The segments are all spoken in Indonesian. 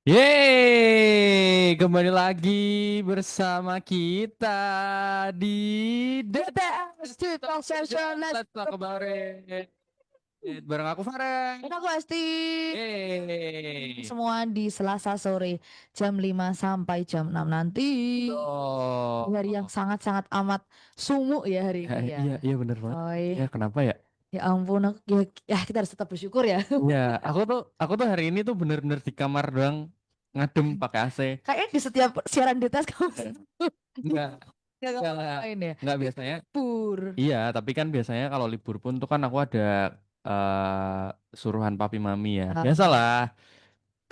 Yeay, kembali lagi bersama kita di DTS People Session. Let's Let's Talk About It. Bareng aku Farah. aku Esti. Yeay. Semua di Selasa sore jam 5 sampai jam 6 nanti. Oh, Hari yang sangat-sangat amat sumuk ya hari ini ya. iya iya bener banget. Oi, Ya kenapa ya? ya ampun, ya kita harus tetap bersyukur ya. Ya, aku tuh hari ini tuh bener-bener di kamar doang ngadem pakai AC. Kayaknya di setiap siaran DTS kamu Enggak, nggak enggak, ngapain ya. enggak biasanya. Pur. Iya, tapi kan biasanya kalau libur pun tuh kan aku ada suruhan papi mami ya. Ah, Biasalah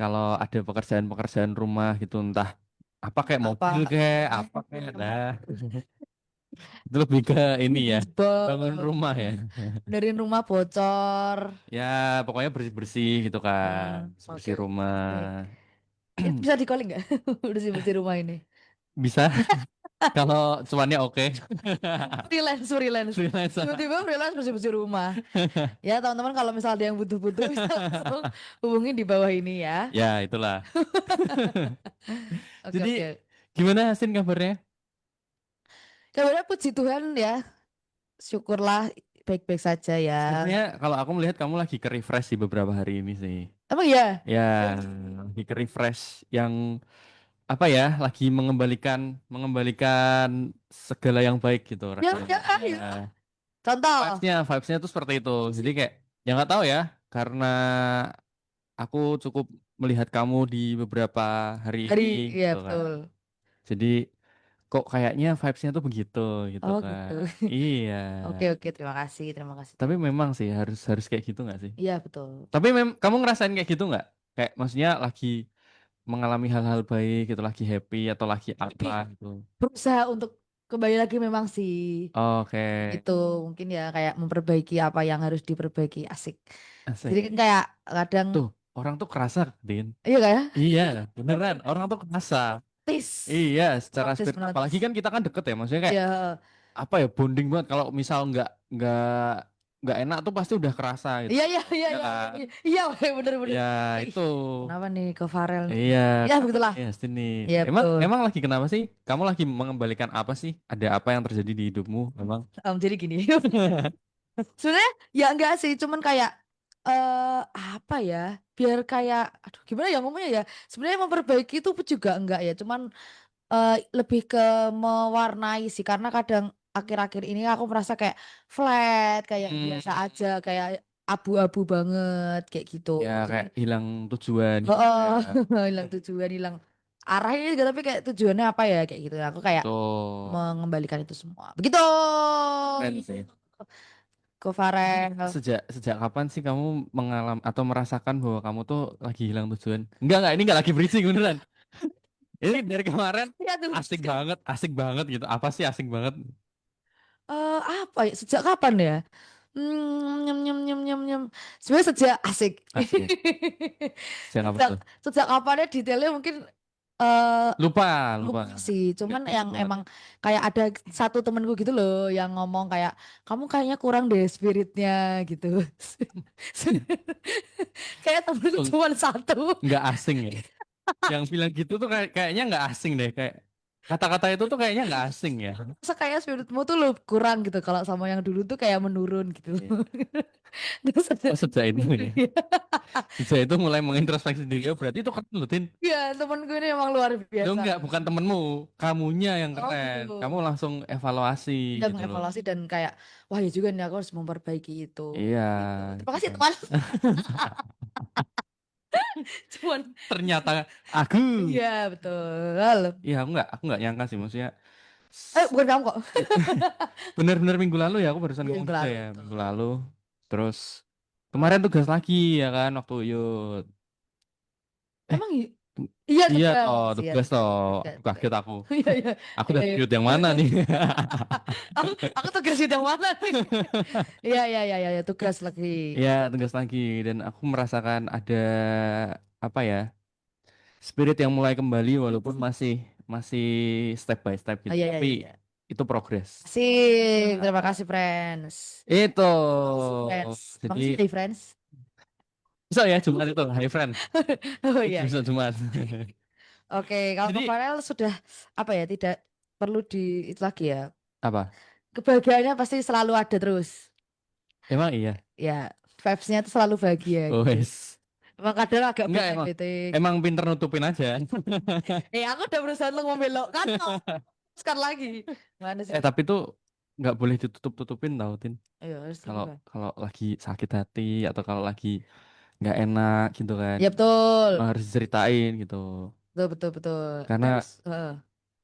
kalau ada pekerjaan-pekerjaan rumah gitu entah apa kayak mobil apa? kayak apa kayak nah itu lebih ke ini ya bangun Jebol. rumah ya. Benerin rumah bocor. Ya pokoknya bersih-bersih gitu kan, Oke, bersih oke, rumah. oke. Ini bisa di calling nggak? Bersih-bersih rumah ini. Bisa kalau cuannya oke. Freelance, freelance. Freelance. Tiba-tiba freelance bersih-bersih rumah. Ya, teman-teman kalau misalnya ada yang butuh-butuh bisa langsung hubungi di bawah ini ya. Ya itulah. Oke, Jadi oke. gimana Hasin kabarnya? Kabarnya puji Tuhan ya. Syukurlah baik-baik saja ya. Sebenarnya kalau aku melihat kamu lagi ke refresh di beberapa hari ini sih. Emang iya? Ya, lagi ke refresh yang apa ya? Lagi mengembalikan mengembalikan segala yang baik gitu Ya, rasanya. ya, Ya, ya. Contoh. vibesnya tuh seperti itu. Jadi kayak ya nggak tahu ya, karena aku cukup melihat kamu di beberapa hari Hari, ini ya gitu kan. betul. Jadi kok kayaknya vibesnya tuh begitu gitu Oh gitu. kan. Iya. Oke, oke. Terima kasih, terima kasih, Tapi terima kasih. memang sih harus harus kayak gitu nggak sih? Iya, betul. Tapi kamu ngerasain kayak gitu nggak? Kayak maksudnya lagi mengalami hal-hal baik gitu, lagi happy atau lagi Tapi apa gitu. berusaha untuk kembali lagi memang sih. Oke, Itu mungkin ya kayak memperbaiki apa yang harus diperbaiki asik. asik. Jadi kan kayak kadang Tuh, orang tuh kerasa, Din. iya kayak Iya, beneran. Orang tuh kerasa. tis Iya, secara notice spirit. Apalagi menotis. kan kita kan deket ya. Maksudnya kayak Ya, apa ya, bonding banget. Kalau misal nggak nggak enak tuh pasti udah kerasa gitu. iya, iya, iya, Ya iya, iya, kan? iya, iya, bener-bener. Ya Ih, itu. kenapa nih ke Farel nih? Iya, Ya kenapa begitulah. nih Sini? Ya Emang betul. emang lagi kenapa sih? Kamu lagi mengembalikan apa sih? Ada apa yang terjadi di hidupmu? Memang. Jadi gini. Sebenarnya ya enggak sih, cuman kayak apa ya? Biar kayak aduh gimana ya ngomongnya ya? Sebenarnya memperbaiki itu juga enggak ya, cuman lebih ke mewarnai sih karena kadang akhir-akhir ini aku merasa kayak flat, kayak biasa aja, Hmm, kayak abu-abu banget kayak gitu. ya Jadi, kayak hilang tujuan gitu oh, ya. hilang tujuan, hilang arahnya juga tapi kayak tujuannya apa ya kayak gitu. Aku kayak Tuh, mengembalikan itu semua. Begitu. keren sih. Ko Farel. Sejak sejak kapan sih kamu mengalami atau merasakan bahwa kamu tuh lagi hilang tujuan? Enggak, ini enggak lagi berisik beneran. Ini dari kemarin Ya tuh. asik banget gitu. Apa sih asik banget? Apa ya? Sejak kapan ya? Nyem nyem nyem nyem nyem. Sebenarnya sejak asik. Asik. Sejak apa Sejak tuh? sejak kapannya detailnya mungkin eh Lupa, lupa. lupa sih. Nggak Cuman ingat yang banget. emang kayak ada satu temenku gitu loh yang ngomong kayak kamu kayaknya kurang deh spiritnya gitu. Kayak temenku Tuh, cuma satu. nggak asing ya. Yang bilang gitu tuh kayaknya nggak asing deh. Kayak kata-kata itu tuh kayaknya nggak asing ya. Masa kayak spiritmu tuh lo kurang gitu kalau sama yang dulu tuh kayak menurun gitu. Iya. Terus ada Oh sejak itu ya. Sejak itu mulai mengintrospeksi diri. Oh, berarti itu keren loh, Tin. ya temenku ini emang luar Lo biasa. enggak, bukan temenmu. Kamunya yang Oh keren. gitu. Kamu langsung evaluasi Udah gitu loh. mengevaluasi dan kayak wah ya juga nih aku harus memperbaiki itu. Iya, Gitu. Terima kasih keren. teman. Cuman Ternyata aku. iya betul. Iya, aku nggak nyangka sih maksudnya. Bukan kamu kok. Bener-bener minggu lalu ya aku barusan Iya ngomong minggu juga lalu ya minggu betul. lalu. Terus kemarin tugas lagi ya kan waktu yuk. Eh, Emang iya iya toh tugas, iya tugas toh. tugas, Aku tugas. kaget aku. Iya iya Aku iya udah iya. period yang mana nih? Aku tugas di mana nih? Iya iya iya iya tugas lagi. Ya tugas lagi dan aku merasakan ada apa ya spirit yang mulai kembali walaupun masih masih step by step Oh, gitu iya iya tapi iya. Iya. itu progres. Asik, terima kasih friends. Itu Friends. jadi Makasih dari friends. Besok ya Jumat itu, Hai friend. Oh iya, Besok iya. Jumat. Oke, kalau ke Jadi Farel sudah apa ya, tidak perlu di itu lagi ya. apa? Kebahagiaannya pasti selalu ada terus. Emang iya. Ya, vibes-nya tuh selalu bahagia Oh, gitu. wes. Emang kadang agak Enggak emang. bete-bete. Emang pinter nutupin aja. Aku udah berusaha untuk membelokkan kok. Sekali lagi. Mana sih? Tapi tuh nggak boleh ditutup-tutupin tau, Tin. Ayo, harus Kalau terbuka. kalau lagi sakit hati atau kalau lagi nggak enak gitu kan, Ya betul. harus diceritain gitu. Betul, betul, betul. Karena Harus. Heeh.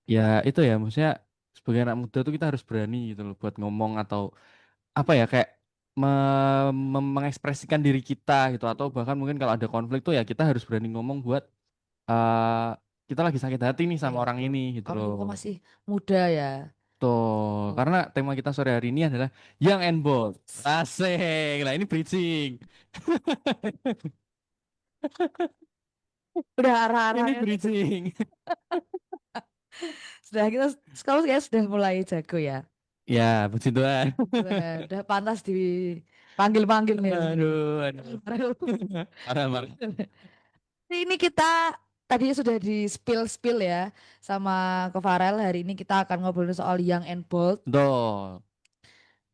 ya itu ya, maksudnya sebagai anak muda tuh kita harus berani gitu loh buat ngomong atau apa ya kayak mengekspresikan diri kita gitu atau bahkan mungkin kalau ada konflik tuh ya kita harus berani ngomong buat eh kita lagi sakit hati nih sama Iya, orang betul. ini gitu Kamu loh. kok masih muda ya? Tuh, Oh. karena tema kita sore hari ini adalah Young and Bold. Asik. Nah, ini bridging. Udah Ini arah-arahnya tuh bridging. sudah kita sekarang kayak sudah mulai jago ya. Ya, puji Tuhan. Udah pantas dipanggil-panggil nih. Aduh, aduh. Marah, marah. Ini kita tadinya sudah di spill ya sama Ko Farel. Hari ini kita akan ngobrolin soal young and bold. Betul.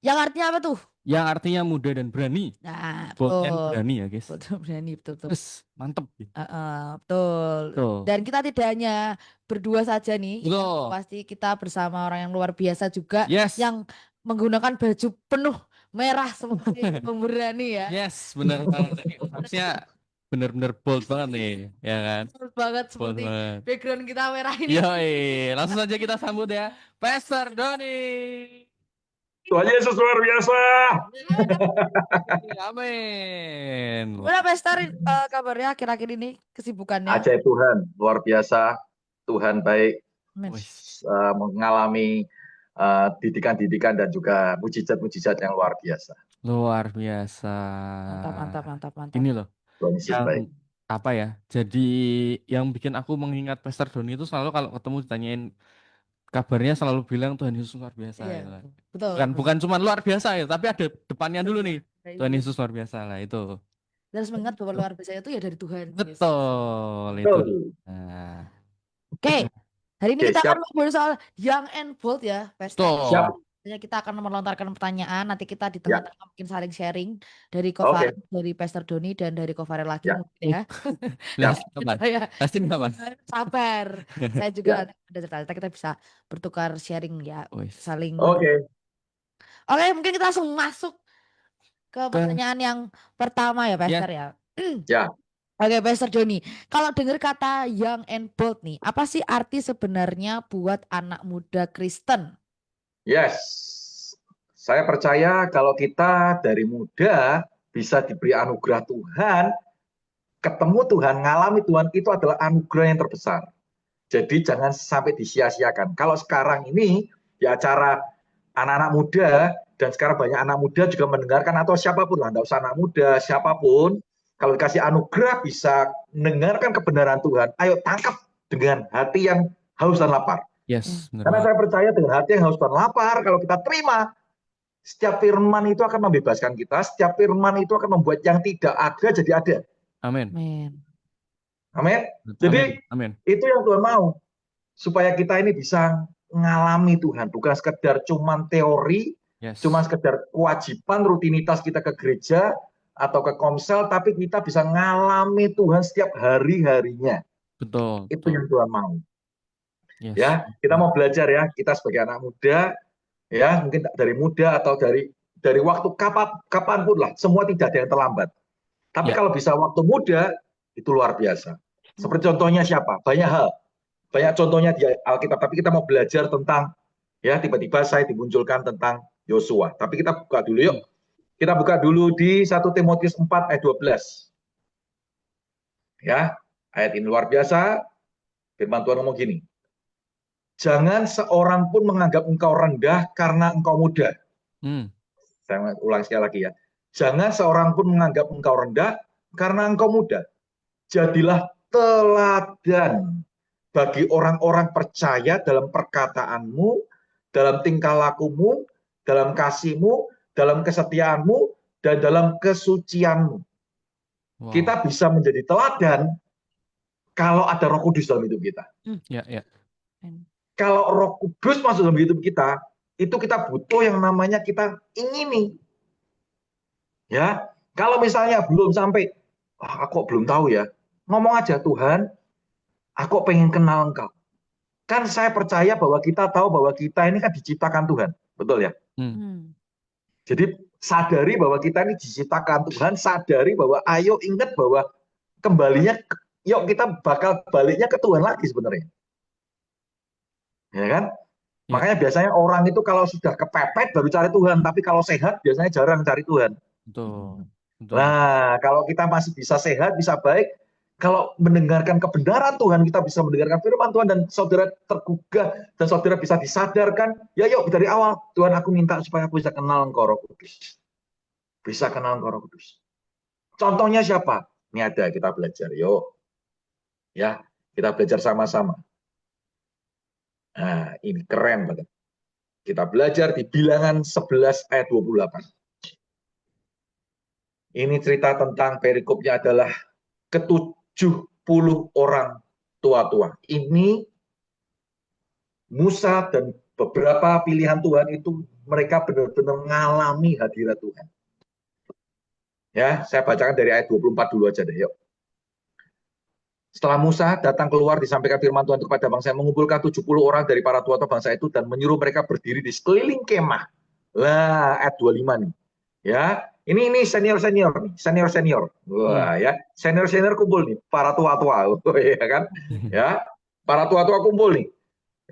Yang artinya apa tuh? Yang artinya muda dan berani. Nah, Bold and betul. berani ya, guys. Betul, berani, betul, betul. Terus, mantep. Betul. Tuh. Dan kita tidak hanya berdua saja nih, yang Betul. pasti kita bersama orang yang luar biasa juga, Yes. yang menggunakan baju penuh merah seperti pemberani ya. Yes, benar banget. Maksudnya benar-benar bold banget nih, ya kan? Bold banget Bold seperti banget. background kita merah ini. Yoi, langsung saja kita sambut ya, Pastor Doni. Tuhan Yesus luar biasa. Amin. Udah Pester, kabarnya akhir-akhir ini kesibukannya. Ajaib Tuhan, luar biasa. Tuhan baik, Amin. mengalami didikan-didikan dan juga mujizat-mujizat yang luar biasa. Luar biasa. Mantap, mantap, mantap, mantap. Ini loh, Tuhan Yesus yang baik. apa ya? Jadi yang bikin aku mengingat Pastor Doni itu selalu kalau ketemu ditanyain kabarnya selalu bilang Tuhan Yesus luar biasa. Iya, Gitu. betul. Bukan cuma luar biasa ya, tapi ada depannya dulu nih. Kayak Tuhan gitu. Yesus luar biasa lah itu. Dan harus mengingat bahwa luar biasa itu ya dari Tuhan. Yes. Betul, itu. Betul. Nah, Oke, hari ini Oke, kita akan siap. ngobrol soal young and bold ya, Pester. betul. Siap. Biasanya kita akan melontarkan pertanyaan, nanti kita di Ya. tengah-tengah mungkin saling sharing dari Oke. Kofarel, dari Pester Doni dan dari Kofarel lagi Ya. mungkin ya. Lihat kapan? Saya Pasti kapan? sabar. Saya juga ada cerita, kita bisa bertukar sharing ya, Wis. saling. Oke. Oke, mungkin kita langsung masuk ke pertanyaan yang pertama ya, Pester ya. Ya. Oke, Pastor Joni. Kalau dengar kata young and bold nih, apa sih arti sebenarnya buat anak muda Kristen? Yes. Saya percaya kalau kita dari muda bisa diberi anugerah Tuhan, ketemu Tuhan, ngalami Tuhan, itu adalah anugerah yang terbesar. Jadi jangan sampai disia-siakan. Kalau sekarang ini di acara anak-anak muda, dan sekarang banyak anak muda juga mendengarkan, atau siapapun lah, tidak usah anak muda, siapapun, kalau dikasih anugerah bisa mendengarkan kebenaran Tuhan, ayo tangkap dengan hati yang haus dan lapar. Yes, benar Karena banget. saya percaya dengan hati yang haus dan lapar, kalau kita terima, setiap firman itu akan membebaskan kita, setiap firman itu akan membuat yang tidak ada jadi ada. Amin. Amin. Amin. Jadi Amin. itu yang Tuhan mau, supaya kita ini bisa mengalami Tuhan, bukan sekedar cuman teori, Yes. cuma sekedar kewajiban rutinitas kita ke gereja atau ke komsel, tapi kita bisa ngalami Tuhan setiap hari-harinya. Betul. Itu yang Tuhan mau. Yes. Ya, kita mau belajar ya, kita sebagai anak muda, ya mungkin dari muda atau dari waktu kapanpun lah, semua tidak ada yang terlambat. Tapi Ya. kalau bisa waktu muda, itu luar biasa. Seperti contohnya siapa? Banyak hal. Banyak contohnya di Alkitab, tapi kita mau belajar tentang, ya tiba-tiba saya dimunculkan tentang Yosua. Tapi kita buka dulu yuk. Kita buka dulu di 1 Timotius 4 ayat 12. Ya, ayat ini luar biasa. Firman Tuhan ngomong gini. Jangan seorang pun menganggap engkau rendah karena engkau muda. Saya ulang sekali lagi ya. Jangan seorang pun menganggap engkau rendah karena engkau muda. Jadilah teladan bagi orang-orang percaya dalam perkataanmu, dalam tingkah lakumu, dalam kasihmu, dalam kesetiaanmu, dan dalam kesucianmu. Wow. Kita bisa menjadi teladan kalau ada Roh Kudus dalam hidup kita. Ya, ya. Kalau Roh Kudus masuk dalam hidup kita, itu kita butuh yang namanya kita ingini. Ya, kalau misalnya belum sampai, aku belum tahu ya, ngomong aja, Tuhan, aku pengen kenal Engkau. Kan saya percaya bahwa kita tahu bahwa kita ini kan diciptakan Tuhan, betul ya? Jadi sadari bahwa kita ini diciptakan Tuhan, sadari bahwa ayo ingat bahwa kembalinya, yuk kita bakal baliknya ke Tuhan lagi sebenarnya. Ya kan? Ya. Makanya biasanya orang itu kalau sudah kepepet baru cari Tuhan, tapi kalau sehat biasanya jarang cari Tuhan. Betul. Betul. Nah, kalau kita masih bisa sehat, bisa baik, kalau mendengarkan kebenaran Tuhan, kita bisa mendengarkan firman Tuhan dan saudara tergugah dan saudara bisa disadarkan, ya yuk dari awal, Tuhan aku minta supaya aku bisa kenal Engkau Roh Kudus. Bisa kenal Engkau Roh Kudus. Contohnya siapa? Ini ada, kita belajar, yuk. Ya, kita belajar sama-sama. Nah, ini keren banget. Kita belajar di Bilangan 11 ayat 28. Ini cerita tentang perikopnya adalah ke-70 orang tua-tua. Ini Musa dan beberapa pilihan Tuhan itu mereka benar-benar mengalami hadirat Tuhan. Ya, saya bacakan dari ayat 24 dulu aja deh, yuk. Setelah Musa datang keluar disampaikan firman Tuhan kepada bangsa, mengumpulkan 70 orang dari para tua-tua bangsa itu dan menyuruh mereka berdiri di sekeliling kemah. Lah, ayat 25 nih. Ya, ini senior-senior nih, senior-senior. Wah, ya, senior-senior kumpul nih, para tua-tua, ya kan? Ya, para tua-tua kumpul nih.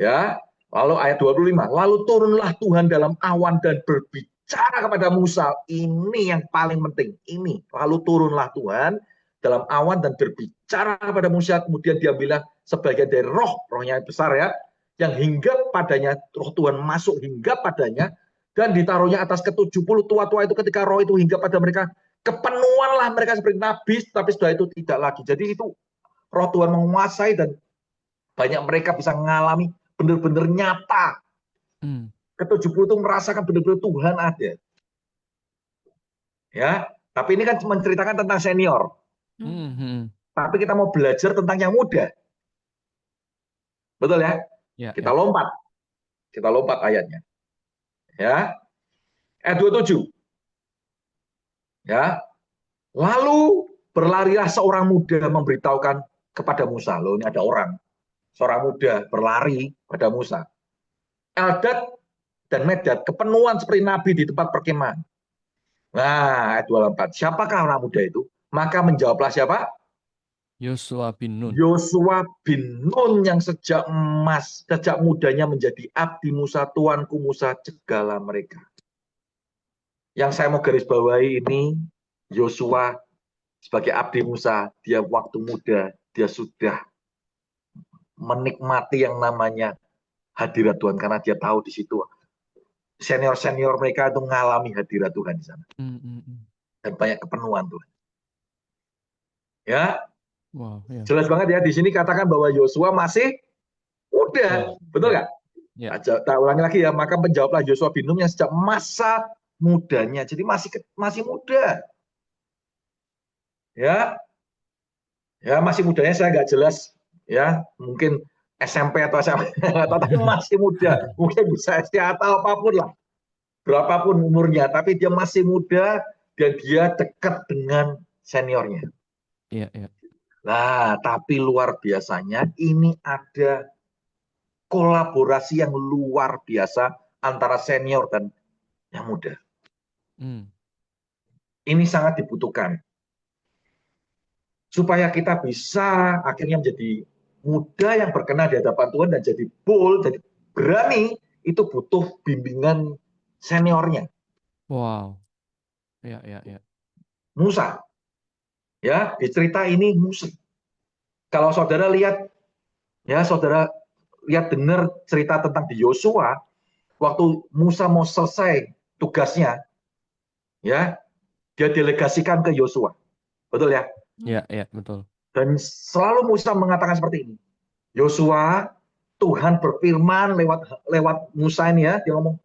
Ya, lalu ayat 25, lalu turunlah Tuhan dalam awan dan berbicara kepada Musa. Ini yang paling penting. Ini, lalu turunlah Tuhan dalam awan dan berbicara kepada Musa. Kemudian diambillah sebagian dari rohnya yang besar ya, yang hinggap padanya, roh Tuhan masuk hinggap padanya, dan ditaruhnya atas ke-70 tua-tua itu. Ketika roh itu hinggap pada mereka, kepenuhanlah mereka seperti nabi, tapi setelah itu tidak lagi. Jadi itu roh Tuhan menguasai dan banyak mereka bisa mengalami benar-benar nyata. Ke-70 itu merasakan benar-benar Tuhan ada. Ya, tapi ini kan menceritakan tentang senior. Tapi kita mau belajar tentang yang muda. Betul ya? Kita lompat. Kita lompat ayatnya. Ya. Ayat 27. Ya. Lalu berlarilah seorang muda memberitahukan kepada Musa. Loh, ini ada orang. Seorang muda berlari pada Musa. Eldad dan Medad kepenuhan seperti nabi di tempat perkemahan. Nah, ayat 24. Siapakah orang muda itu? Maka menjawablah siapa? Yosua bin Nun. Yosua bin Nun yang sejak mudanya menjadi abdi Musa, tuanku Musa, jagalah mereka. Yang saya mau garis bawahi ini, Yosua sebagai abdi Musa, dia waktu muda, dia sudah menikmati yang namanya hadirat Tuhan, karena dia tahu di situ senior-senior mereka itu mengalami hadirat Tuhan di sana. Dan banyak kepenuhan Tuhan. Ya, wow, ya. jelas banget ya, di sini katakan bahwa Yosua masih muda, betul nggak? Ya. Tak ulangi lagi ya, maka menjawablah Yosua bin Nun yang sejak masa mudanya, jadi masih muda. Ya, masih mudanya saya nggak jelas, ya mungkin SMP atau SMA, tapi masih muda, mungkin bisa SD atau apapun lah, berapapun umurnya, tapi dia masih muda dan dia dekat dengan seniornya. Iya, iya. Nah, tapi luar biasanya ini ada kolaborasi yang luar biasa antara senior dan yang muda. Ini sangat dibutuhkan. Supaya kita bisa akhirnya menjadi muda yang berkenan di hadapan Tuhan dan jadi bold, jadi berani, itu butuh bimbingan seniornya. Wow. Ya, ya, ya. Musa. Ya, di cerita ini Musa. Kalau saudara lihat, ya saudara lihat dengar cerita tentang di Yosua, waktu Musa mau selesai tugasnya, ya, dia delegasikan ke Yosua. Betul ya? Ya, ya, betul. Dan selalu Musa mengatakan seperti ini. Yosua, Tuhan berfirman lewat Musa ini ya, dia ngomong,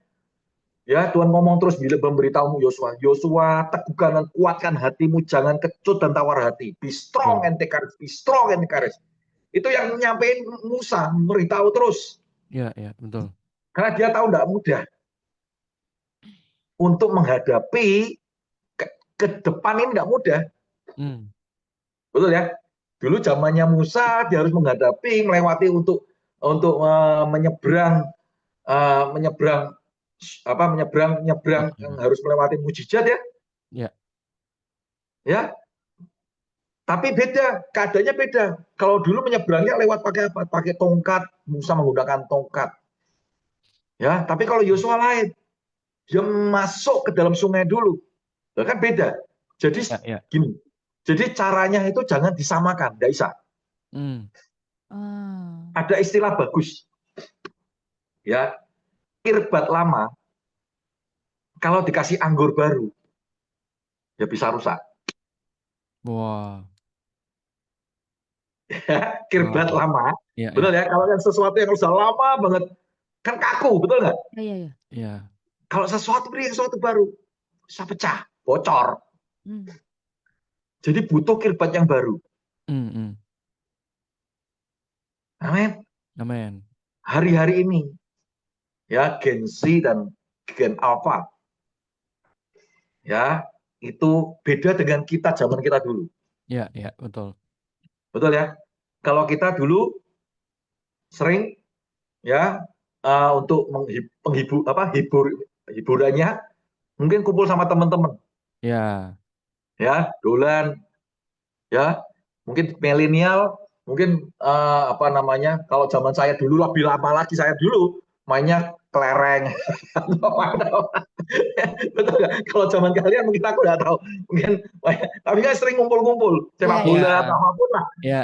Ya, Tuhan ngomong terus bila memberitahu Yosua, Yosua, teguhkan dan kuatkan hatimu, jangan kecut dan tawar hati. Be strong and take courage, be strong and take courage. Itu yang nyampein Musa, memberitahu terus. Ya, ya, betul. Karena dia tahu tidak mudah untuk menghadapi ke depan ini tidak mudah. Hmm. Betul ya? Dulu zamannya Musa, dia harus menghadapi, melewati untuk menyeberang menyeberang yang harus melewati mujizat ya. Ya. Ya. Tapi beda, keadaannya beda. Kalau dulu menyeberangnya lewat pakai apa? Pakai tongkat, Musa menggunakan tongkat. Ya, tapi kalau Yosua lain. Dia masuk ke dalam sungai dulu. Kan beda. Jadi Ya. gini. Jadi caranya itu jangan disamakan, tidak bisa. Hmm. Ada istilah bagus. Ya, kirbat lama kalau dikasih anggur baru ya bisa rusak. Wah. Kirbat Wow. lama, Ya, betul ya. Kalau yang sesuatu yang sudah lama banget kan kaku, betul nggak? Iya. Ya. Kalau sesuatu baru bisa pecah, bocor. Jadi butuh kirbat yang baru. Amin. Amin. Hari-hari ini ya Gen Z dan Gen Alpha ya itu beda dengan kita zaman kita dulu. Ya, betul. Betul ya. Kalau kita dulu sering ya untuk hiburannya mungkin kumpul sama teman-teman. Ya. Ya, dolan ya. Mungkin milenial, mungkin kalau zaman saya dulu lebih lama lagi, saya dulu mainnya kelereng. Betul nggak? Kalau zaman kalian mungkin aku nggak tahu. Mungkin tapi kan sering ngumpul-ngumpul, sepak bola atau apapun lah. Ya.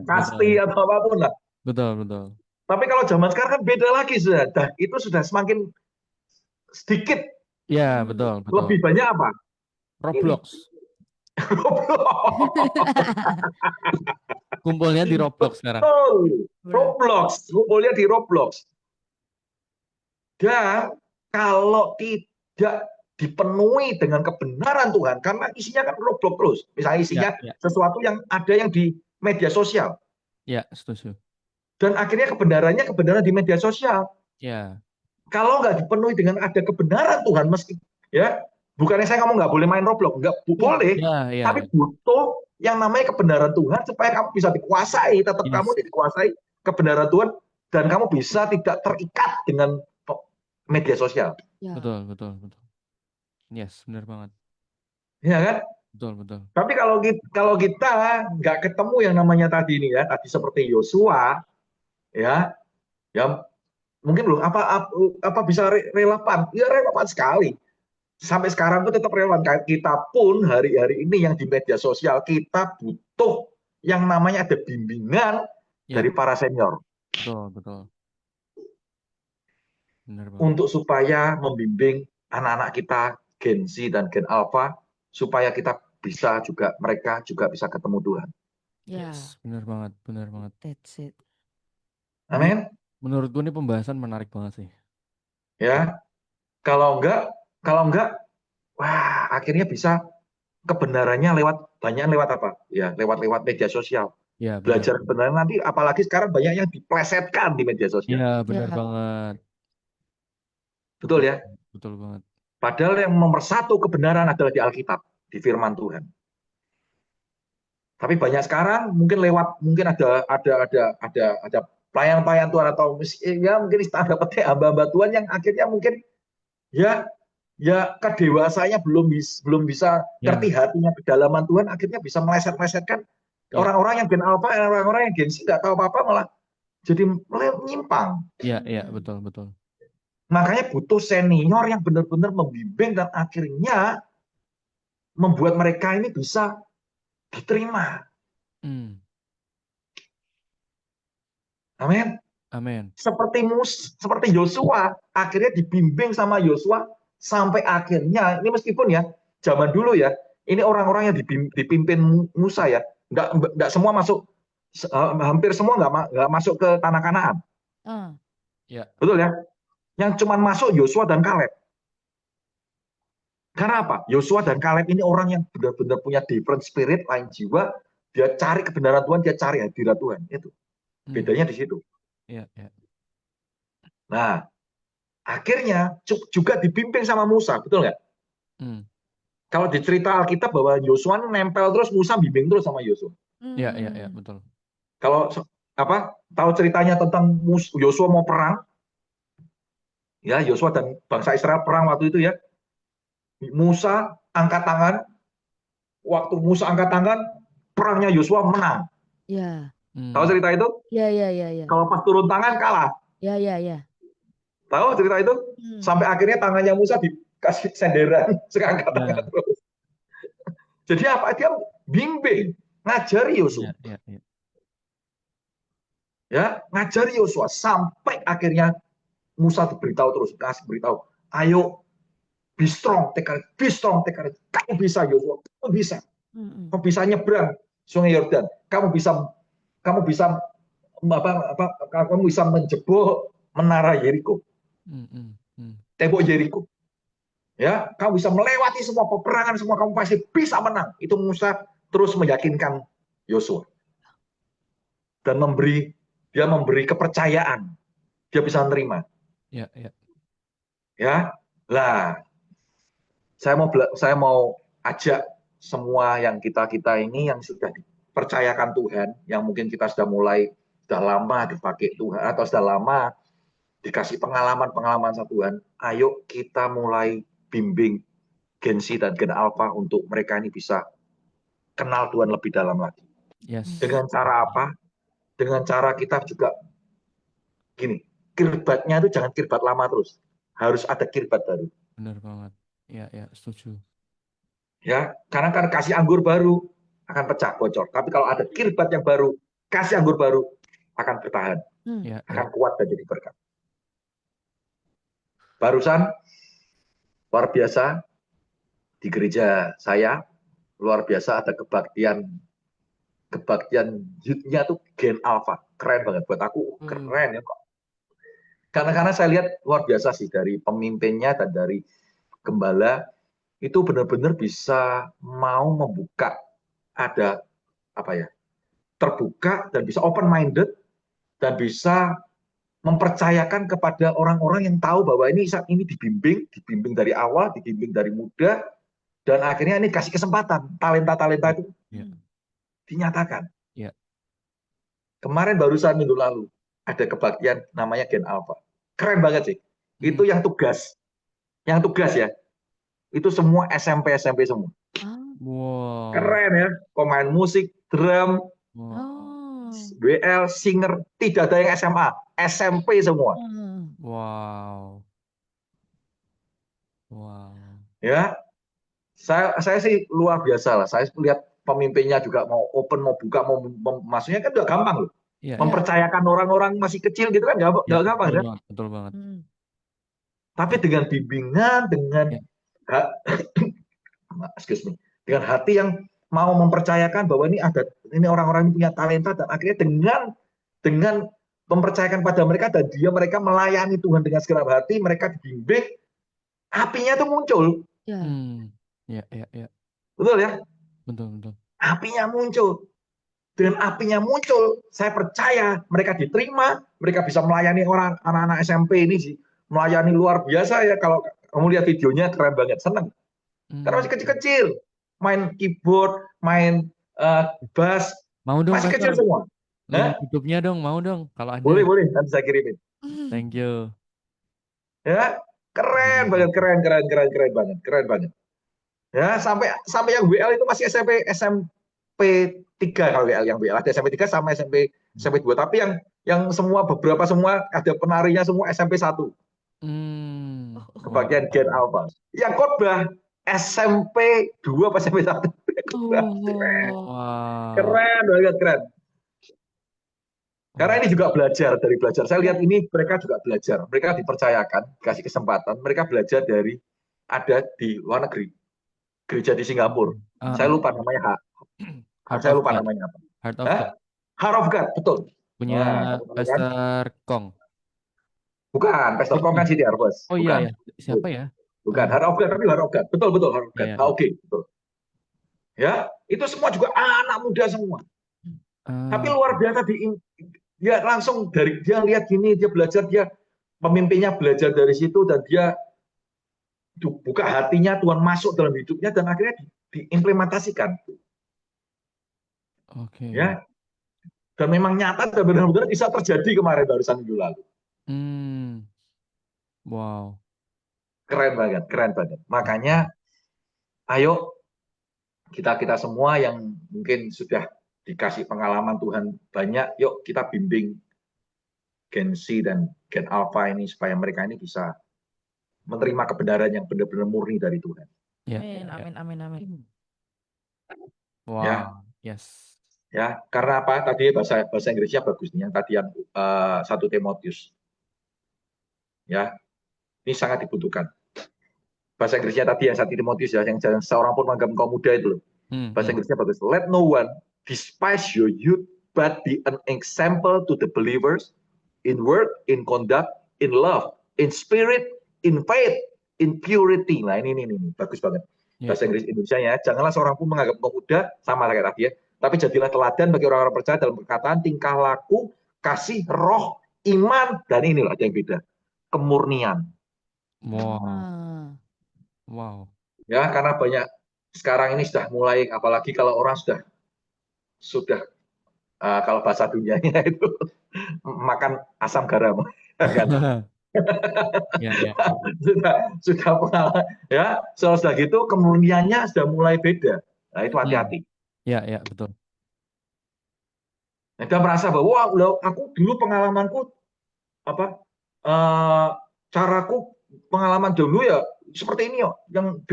Kasti atau apapun lah. Betul. Tapi kalau zaman sekarang kan beda lagi sudah. Itu sudah semakin sedikit. Ya, betul. Lebih banyak apa? Roblox. Kumpulnya di Roblox sekarang. Roblox, kumpulnya di Roblox. Dan kalau tidak dipenuhi dengan kebenaran Tuhan, karena isinya kan Roblox terus. Misalnya isinya sesuatu yang ada yang di media sosial. Ya, setuju. Dan akhirnya kebenaran di media sosial. Ya. Kalau nggak dipenuhi dengan ada kebenaran Tuhan, meski ya, bukannya saya ngomong nggak boleh main Roblox, nggak boleh, tapi butuh yang namanya kebenaran Tuhan supaya kamu bisa dikuasai, tetap kamu dikuasai kebenaran Tuhan dan kamu bisa tidak terikat dengan media sosial. Betul. Yes, benar banget. Ya kan? Betul. Tapi kalau kita nggak ketemu yang namanya tadi ini ya, tadi seperti Yosua, ya mungkin belum apa bisa relevan? Ya relevan sekali. Sampai sekarang pun tetap relevan. Kita pun hari-hari ini yang di media sosial kita butuh yang namanya ada bimbingan dari para senior. Betul. Benar banget. Untuk supaya membimbing anak-anak kita Gen Z dan Gen Alpha supaya mereka juga bisa ketemu Tuhan. Yes, benar banget. That's it. Amin. Menurutku ini pembahasan menarik banget sih. Ya. Kalau enggak wah, akhirnya bisa kebenarannya banyak lewat apa? Ya, lewat media sosial. Ya, belajar kebenaran nanti apalagi sekarang banyak yang diplesetkan di media sosial. Iya, benar banget. Betul ya? Betul banget. Padahal yang nomor satu kebenaran adalah di Alkitab, di firman Tuhan. Tapi banyak sekarang mungkin ada pelayan-pelayan Tuhan atau ya mungkin tanda petik hamba-hamba Tuhan yang akhirnya mungkin ya kedewasanya belum bisa ngerti hatinya kedalaman Tuhan, akhirnya bisa meleset-melesetkan orang-orang yang Gen Alpha, orang-orang yang Gen Z nggak tahu apa-apa malah jadi menyimpang. Iya, betul. Makanya butuh senior yang benar-benar membimbing dan akhirnya membuat mereka ini bisa diterima. Amin. Seperti Yosua, akhirnya dibimbing sama Yosua sampai akhirnya ini meskipun ya zaman dulu ya, ini orang-orang yang dipimpin Musa ya, nggak semua masuk, hampir semua nggak masuk ke tanah Kanaan. Ya. Betul ya? Yang cuma masuk Yosua dan Kaleb. Karena apa? Yosua dan Kaleb ini orang yang benar-benar punya different spirit, lain jiwa. Dia cari kebenaran Tuhan, dia cari hadirat Tuhan. Itu bedanya di situ. Iya, iya. Nah, akhirnya juga dibimbing sama Musa, betul nggak? Hmm. Kalau di cerita Alkitab bahwa Yosua nempel terus, Musa bimbing terus sama Yosua. Iya, iya, iya, betul. Kalau tahu ceritanya tentang Yosua mau perang, ya Yosua dan bangsa Israel perang waktu itu ya. Musa angkat tangan, waktu Musa angkat tangan, perangnya Yosua menang. Ya. Tahu cerita itu? Ya, ya, ya, ya. Kalau pas turun tangan kalah. Ya, ya, ya. Tahu cerita itu? Sampai akhirnya tangannya Musa dikasih senderan, angkat tangan terus. Jadi apa? Dia bimbing, ngajari Yosua. Iya, iya. Ya, ngajari Yosua sampai akhirnya Musa diberitahu terus, kasih beritahu, ayo be strong, take courage. Kamu bisa Yosua, kamu bisa. Kamu bisa nyebrang Sungai Yordan. Kamu bisa menjebol menara Yeriko. Tembok Yeriko. Ya, kamu bisa melewati semua peperangan, semua kamu pasti bisa menang. Itu Musa terus meyakinkan Yosua. Dan dia memberi kepercayaan. Dia bisa menerima. Iya, iya. Ya. Lah, saya mau ajak semua yang kita ini yang sudah dipercayakan Tuhan, yang mungkin kita sudah lama dipakai Tuhan atau sudah lama dikasih pengalaman sama Tuhan, ayo kita mulai bimbing Gen Z dan Gen Alpha untuk mereka ini bisa kenal Tuhan lebih dalam lagi. Yes. Dengan cara apa? Dengan cara kita juga gini, kirbatnya itu jangan kirbat lama terus. Harus ada kirbat baru. Benar banget. Ya, ya, setuju. Ya, karena kan kasih anggur baru akan pecah bocor. Tapi kalau ada kirbat yang baru, kasih anggur baru akan bertahan, Ya, akan kuat dan jadi berkat. Barusan luar biasa di gereja saya, luar biasa ada kebaktian youth-nya tuh Gen Alpha, keren banget buat aku, keren ya kok. Karena saya lihat luar biasa sih dari pemimpinnya dan dari gembala itu benar-benar bisa mau membuka, ada terbuka dan bisa open minded dan bisa mempercayakan kepada orang-orang yang tahu bahwa ini dibimbing dari awal, dibimbing dari muda, dan akhirnya ini kasih kesempatan talenta itu dinyatakan. Kemarin barusan minggu lalu ada kebaktian namanya Gen Alpha, keren banget sih. Itu yang tugas ya. Itu semua SMP semua. Wow. Keren ya, pemain musik, drum, WL, singer, tidak ada yang SMA, SMP semua. Wow. Ya, saya sih luar biasa lah. Saya lihat pemimpinnya juga mau open, mau buka, maksudnya kan udah gampang loh. Mempercayakan orang-orang masih kecil gitu kan nggak gampang kan? Betul banget. Tapi dengan bimbingan, dengan dengan hati yang mau mempercayakan bahwa ini orang-orang ini punya talenta, dan akhirnya dengan mempercayakan pada mereka dan mereka melayani Tuhan dengan segenap hati, mereka dibimbing, apinya itu muncul. Ya. Betul ya? Betul. Apinya muncul. Dengan apinya muncul, saya percaya mereka diterima, mereka bisa melayani anak-anak SMP ini sih, melayani luar biasa ya. Kalau kamu lihat videonya keren banget, seneng. Karena masih kecil-kecil, main keyboard, main bass, mau dong, masih kecil Pastor. semua. Link YouTube-nya dong, mau dong kalau ada. Boleh, nanti saya kirimin. Thank you. Ya, keren banget, keren banget. Ya, sampai yang WL itu masih SMP 3 kalau WL, yang WL ada SMP 3 sama SMP 2, tapi yang beberapa semua ada penarinya semua SMP 1. Kebagian Gen Alpha. Yang khotbah SMP 2 apa SMP 1. Keren banget, keren. Karena ini juga belajar. Saya lihat ini mereka juga belajar. Mereka dipercayakan, kasih kesempatan. Mereka belajar ada di luar negeri. Gereja di Singapura. Saya lupa namanya. Saya lupa namanya apa. Heart of God, betul. Punya Pastor Kong. Bukan, Pastor Kong kan City Harvest. Oh iya, siapa ya? Bukan heart of God, tapi heart of God. Betul, heart of God. Ya, ya. HOG, betul. Ya, itu semua juga anak muda semua. Tapi luar biasa dia langsung dari dia lihat gini, dia belajar, dia pemimpinnya belajar dari situ dan dia buka hatinya, Tuhan masuk dalam hidupnya dan akhirnya diimplementasikan. Oke. Ya, dan memang nyata dan benar-benar bisa terjadi kemarin barusan minggu lalu. Wow. Keren banget. Makanya ayo kita semua yang mungkin sudah dikasih pengalaman Tuhan banyak, yuk kita bimbing Gen Z dan Gen Alpha ini supaya mereka ini bisa menerima kebenaran yang benar-benar murni dari Tuhan. Ya, Amin. Wow. Ya. Yes. Ya, karena apa? Tadi bahasa Inggrisnya bagus nih, yang tadi yang 1 Timotius. Ya, ini sangat dibutuhkan. Bahasa Inggrisnya tadi yang 1 Timotius ya, yang jangan seorang pun menganggap engkau muda itu loh. Bahasa Inggrisnya bagus. Let no one despise your youth, but be an example to the believers in word, in conduct, in love, in spirit, in faith, in purity. Nah ini bagus banget. Bahasa Inggris Indonesia ya, janganlah seorang pun menganggap engkau muda, sama kayak tadi ya, tapi jadilah teladan bagi orang-orang percaya dalam perkataan, tingkah laku, kasih, roh, iman, dan inilah yang beda, kemurnian. Wow. Ya, karena banyak sekarang ini sudah mulai, apalagi kalau orang sudah kalau bahasa dunianya itu makan asam garam, kan? Ya. sudah pengalaman, ya, sudah gitu kemurniannya sudah mulai beda. Nah itu hati-hati. Ya, betul. Nah, dia merasa bahwa wah, aku dulu pengalamanku apa caraku pengalaman dulu ya seperti ini yo, yang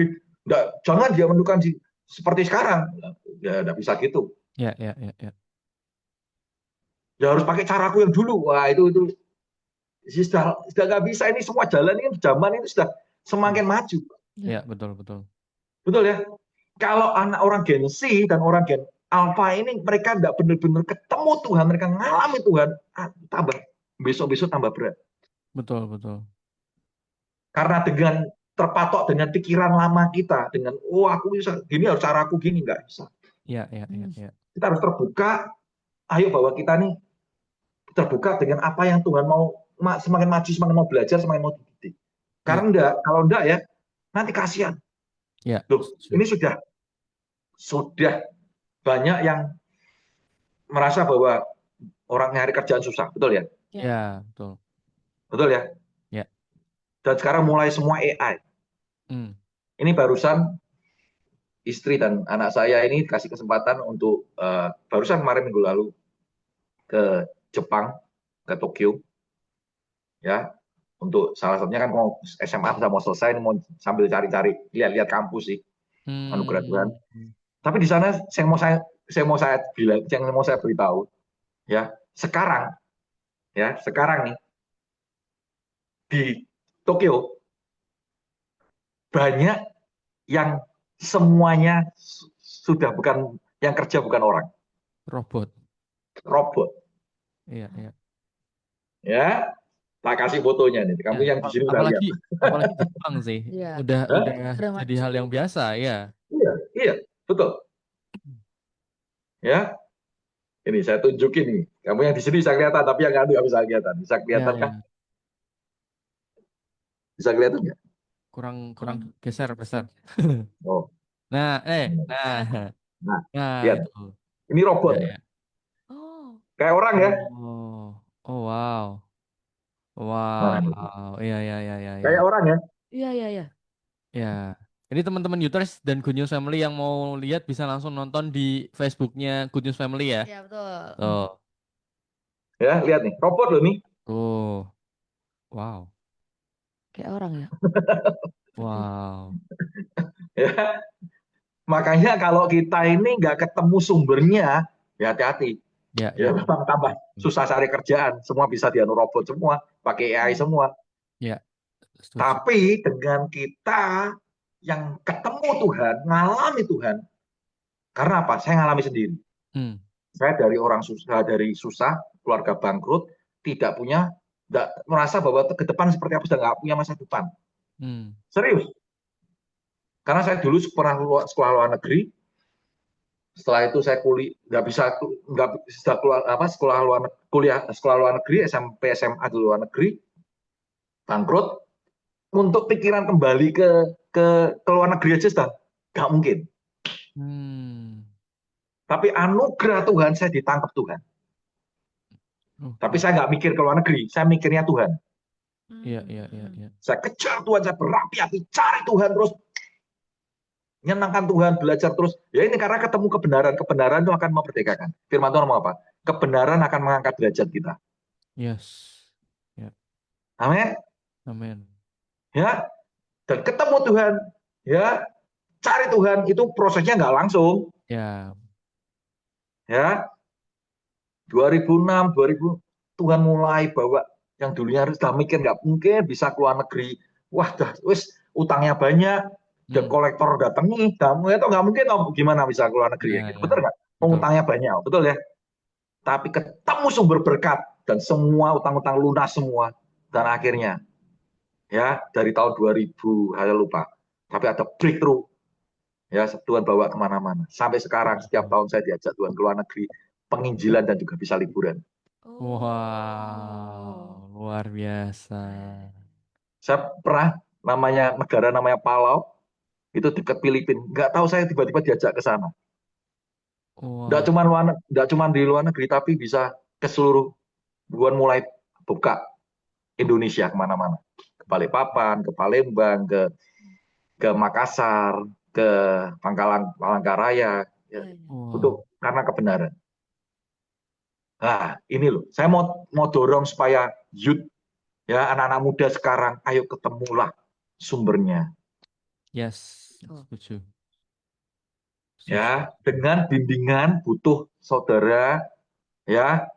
jangan dia menentukan seperti sekarang. Ya enggak bisa gitu. Ya. Ya harus pakai caraku yang dulu. Wah, itu sudah nggak bisa, ini semua jalan ini zaman ini sudah semakin maju. Ya, betul. Betul ya. Kalau anak orang Gen Z dan orang Gen Alpha ini mereka nggak benar-benar ketemu Tuhan, mereka ngalami Tuhan, tambah besok tambah berat. Betul. Karena dengan terpatok dengan pikiran lama kita, dengan aku bisa gini, harus caraku gini, nggak bisa. Ya. Kita harus terbuka. Ayo bahwa kita nih terbuka dengan apa yang Tuhan mau, semakin maju, semakin mau belajar, semakin mau dididik. Karena kalau enggak ya nanti kasihan. Ya. Loh, ini sudah banyak yang merasa bahwa orang nyari kerjaan susah, betul ya? Ya, betul. Betul ya? Ya. Dan sekarang mulai semua AI. Ini barusan istri dan anak saya ini kasih kesempatan untuk barusan kemarin minggu lalu ke Jepang, ke Tokyo, ya, untuk salah satunya kan mau SMA sudah mau selesai, mau sambil cari-cari, lihat-lihat kampus sih, anugerah Tuhan. Tapi di sana yang mau saya bilang, yang mau saya beritahu, ya, sekarang nih di Tokyo banyak yang semuanya sudah bukan yang kerja, bukan orang, robot. Iya. Ya, tak kasih fotonya nih. Kamu yang di sini udah lihat. Apalagi Jepang sih. Udah jadi hal yang biasa ya. Iya, betul. Ya. Ini saya tunjukin nih. Kamu yang di sini bisa kelihatan, tapi yang nggak bisa kelihatan. Bisa kelihatan kan? Bisa kelihatan nggak? Kurang geser besar. Oh. Nah, lihat. itu. Ini robot. Ya. Kayak orang ya. Oh, wow. Iya. Kayak orang ya. Iya. Ya. Ini teman-teman Uters dan Good News Family yang mau lihat bisa langsung nonton di Facebooknya Good News Family ya. Iya, betul. Tuh. Ya, lihat nih. Robot loh nih. Oh. Wow. Kayak orang ya. Wow. Ya. Makanya kalau kita ini nggak ketemu sumbernya, ya hati-hati. Ya, memang tambah susah cari kerjaan. Semua bisa dianu robot semua, pakai AI semua. Ya. Tapi dengan kita yang ketemu Tuhan, ngalami Tuhan. Karena apa? Saya ngalami sendiri. Saya dari orang susah, keluarga bangkrut, tidak merasa bahwa ke depan seperti apa, sudah nggak punya masa depan. Serius. Karena saya dulu pernah sekolah luar negeri, setelah itu saya nggak bisa nggak bisa keluar sekolah luar kuliah sekolah luar negeri SMP SMA di luar negeri bangkrut untuk pikiran kembali ke luar negeri aja sudah nggak mungkin. Hmm. Tapi anugerah Tuhan saya ditangkap Tuhan. Tapi Oke. saya nggak mikir ke luar negeri, saya mikirnya Tuhan. Iya, iya, iya, iya. Saya kejar Tuhan, saya berapi-api cari Tuhan terus, menyenangkan Tuhan, belajar terus. Ya ini karena ketemu kebenaran, kebenaran itu akan memerdekakan. Firman Tuhan ngomong apa? Kebenaran akan mengangkat derajat kita. Yes. Ya. Amin. Amin. Ya, dan ketemu Tuhan, ya cari Tuhan itu prosesnya nggak langsung. Ya. Ya, 2006, 2000 Tuhan mulai bawa yang dulunya harus mikir nggak mungkin bisa keluar negeri. Wah, wis utangnya banyak, dan kolektor datangi, kamu itu nggak mungkin gimana bisa keluar negeri ya, Ya, gitu. ya. Betul nggak? Betul. Utangnya banyak, betul ya. Tapi ketemu sumber berkat dan semua utang-utang lunas semua, dan akhirnya ya dari tahun 2000 saya lupa, tapi ada breakthrough. Ya, Tuhan bawa kemana-mana. Sampai sekarang setiap tahun saya diajak Tuhan ke luar negeri, penginjilan dan juga bisa liburan. Oh. Wow, luar biasa. Saya pernah negara namanya Palau, itu dekat Filipina. Nggak tahu saya tiba-tiba diajak ke sana. Wah, Nggak cuma di luar negeri, tapi bisa ke seluruh. Tuhan mulai buka Indonesia kemana-mana. Ke Balikpapan, ke Palembang, ke Makassar, ke Palangkaraya, ya, wow. karena kebenaran. Nah, ini loh, saya mau dorong supaya youth, ya anak-anak muda sekarang, ayo ketemulah sumbernya, Yes, setuju. Setuju. ya dengan bimbingan butuh saudara, ya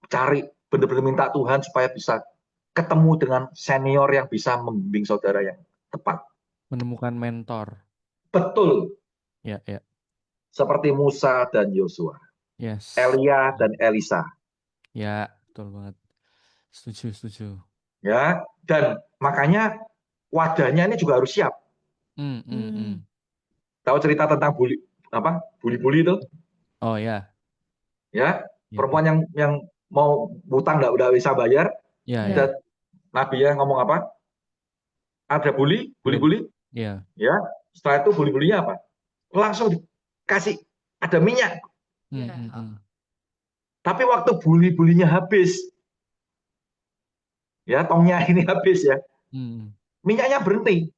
cari benar-benar minta Tuhan supaya bisa ketemu dengan senior yang bisa membimbing saudara yang tepat. Menemukan mentor. Betul, Ya, ya. seperti Musa dan Yosua, Yes. Elia dan Elisa, Ya, betul banget. Setuju, setuju. ya. Dan makanya wadahnya ini juga harus siap. Tahu cerita tentang buli-buli itu? Oh ya. Ya, Ya, perempuan yang mau utang udah bisa bayar, ya, Ya. ya. Nabi ya ngomong apa? Ada buli-buli, Ya. ya. Setelah itu buli-bulinya apa? Langsung dikasih, ada minyak. Tapi waktu buli-bulinya habis, ya tongnya ini habis ya, minyaknya berhenti.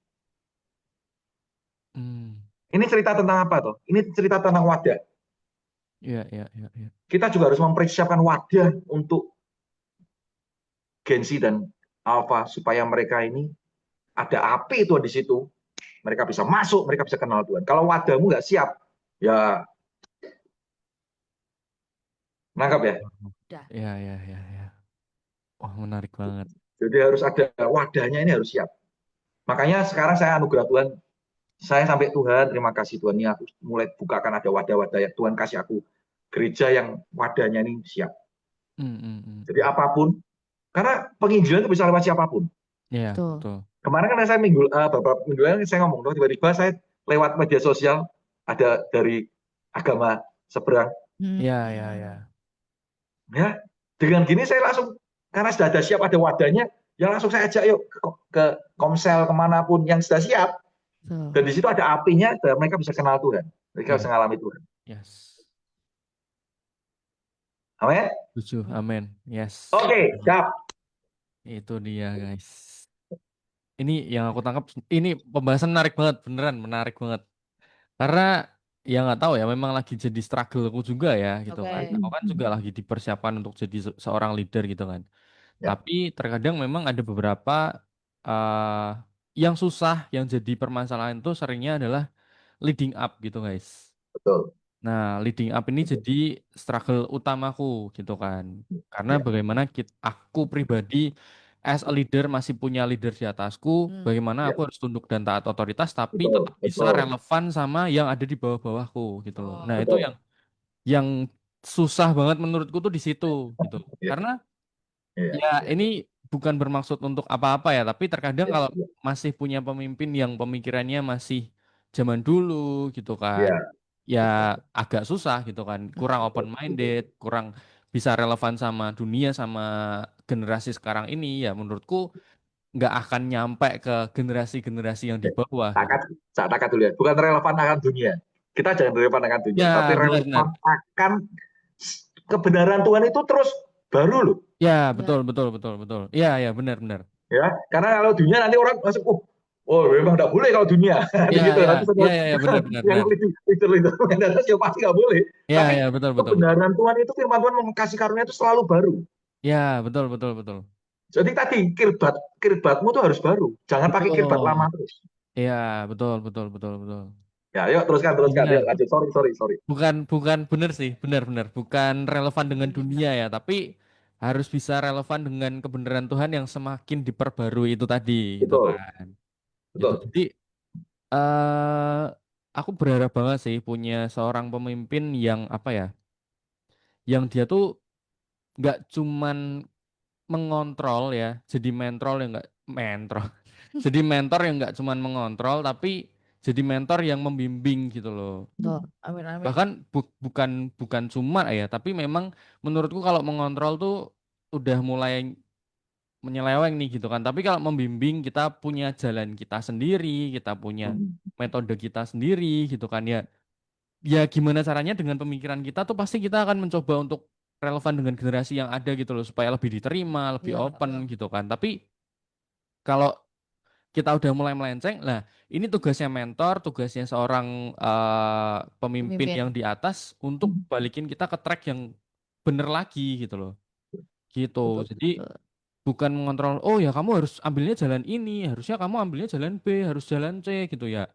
Ini cerita tentang apa tuh? Ini cerita tentang wadah. Ya, ya, ya, ya. Kita juga harus mempersiapkan wadah untuk Gen-Z dan Alpha supaya mereka ini ada api itu di situ. Mereka bisa masuk, mereka bisa kenal Tuhan. Kalau wadahmu nggak siap, ya nangkap ya. Ya, ya, ya, ya. Wah, menarik banget. Jadi harus ada wadahnya, ini harus siap. Makanya sekarang saya anugerah Tuhan, saya sampai Tuhan, terima kasih Tuhan, ini aku mulai bukakan ada wadah-wadah yang Tuhan kasih aku gereja yang wadahnya ini siap. Jadi apapun, karena penginjilan itu bisa lewat siapapun. Iya, betul. Kemarin kan saya beberapa minggu lalu saya ngomong, tiba-tiba saya lewat media sosial ada dari agama seberang. Iya, iya, iya. Ya, dengan gini saya langsung, karena sudah ada siap ada wadahnya, ya langsung saya ajak yuk ke Komsel kemanapun yang sudah siap. Dan di situ ada apinya, dan mereka bisa kenal Tuhan, mereka bisa mengalami Tuhan. Yes. Amin. Setuju, amin. Yes. Oke, siap. Itu dia, guys. Ini yang aku tangkap, ini pembahasan menarik banget, beneran menarik banget. Karena ya nggak tahu ya, memang lagi jadi struggle aku juga ya, gitu kan. Aku kan juga lagi dipersiapkan untuk jadi seorang leader gitu kan. Ya. Tapi terkadang memang ada beberapa yang susah, yang jadi permasalahan itu seringnya adalah leading up gitu, guys. Betul. Nah, leading up ini jadi struggle utamaku gitu kan. Karena Ya. bagaimana aku pribadi as a leader masih punya leader di atasku, bagaimana Ya. aku harus tunduk dan taat otoritas tapi Betul. tetap bisa Betul. relevan sama yang ada di bawah-bawahku gitu loh. Nah, itu yang susah banget menurutku tuh di situ gitu. Ya. Karena Ya. ya ini bukan bermaksud untuk apa-apa ya, tapi terkadang Ya, kalau ya, masih punya pemimpin yang pemikirannya masih zaman dulu gitu kan, ya, ya betul, agak susah gitu kan, kurang open betul, betul. minded, kurang bisa relevan sama dunia sama generasi sekarang ini, ya menurutku nggak akan nyampe ke generasi-generasi yang di Ya, bawah gitu. takat, saya takat dulu ya. Bukan relevan akan dunia. Kita jangan relevan akan dunia, tapi Ya relevan benar-benar. akan kebenaran Tuhan itu terus baru loh. Ya betul Ya. betul betul betul. Ya ya benar-benar. Ya, karena kalau dunia nanti orang masuk, oh memang nggak boleh kalau dunia, nanti Ya gitu. ya Nanti ya semua ya ya benar-benar yang benar. leader-leader mendadak ya pasti nggak boleh. Ya Tapi ya betul betul betul. kebenaran Tuhan itu firman Tuhan kasih karunia itu selalu baru. Ya betul betul betul. Jadi tadi kirbatmu tuh harus baru. Jangan pakai kirbat lama Betul. terus. Ya betul betul betul betul. Ya, yuk teruskan, teruskan. Yuk, Benar. lanjut. Sorry, sorry, sorry. Bukan bukan benar sih, benar-benar bukan relevan dengan Iya. dunia ya, tapi harus bisa relevan dengan kebenaran Tuhan yang semakin diperbarui itu tadi gitu Betul, kan. Gitu. betul. Jadi eh aku berharap banget sih punya seorang pemimpin yang apa ya, yang dia tuh nggak cuman mengontrol ya, jadi mentor yang nggak mentor, jadi mentor yang nggak cuman mengontrol, tapi jadi mentor yang membimbing gitu loh. Tuh, amin amin. Bahkan bukan bukan cuma ya, tapi memang menurutku kalau mengontrol tuh udah mulai menyeleweng nih gitu kan. Tapi kalau membimbing kita punya jalan kita sendiri, kita punya Hmm. metode kita sendiri gitu kan ya. Ya gimana caranya dengan pemikiran kita tuh pasti kita akan mencoba untuk relevan dengan generasi yang ada gitu loh supaya lebih diterima, lebih Iya, open gitu kan. Tapi kalau kita udah mulai melenceng, nah ini tugasnya mentor, tugasnya seorang pemimpin pemimpin. yang di atas untuk balikin kita ke track yang bener lagi gitu loh. Gitu. Betul, Jadi betul. bukan mengontrol, oh ya kamu harus ambilnya jalan ini, harusnya kamu ambilnya jalan B, harus jalan C gitu ya.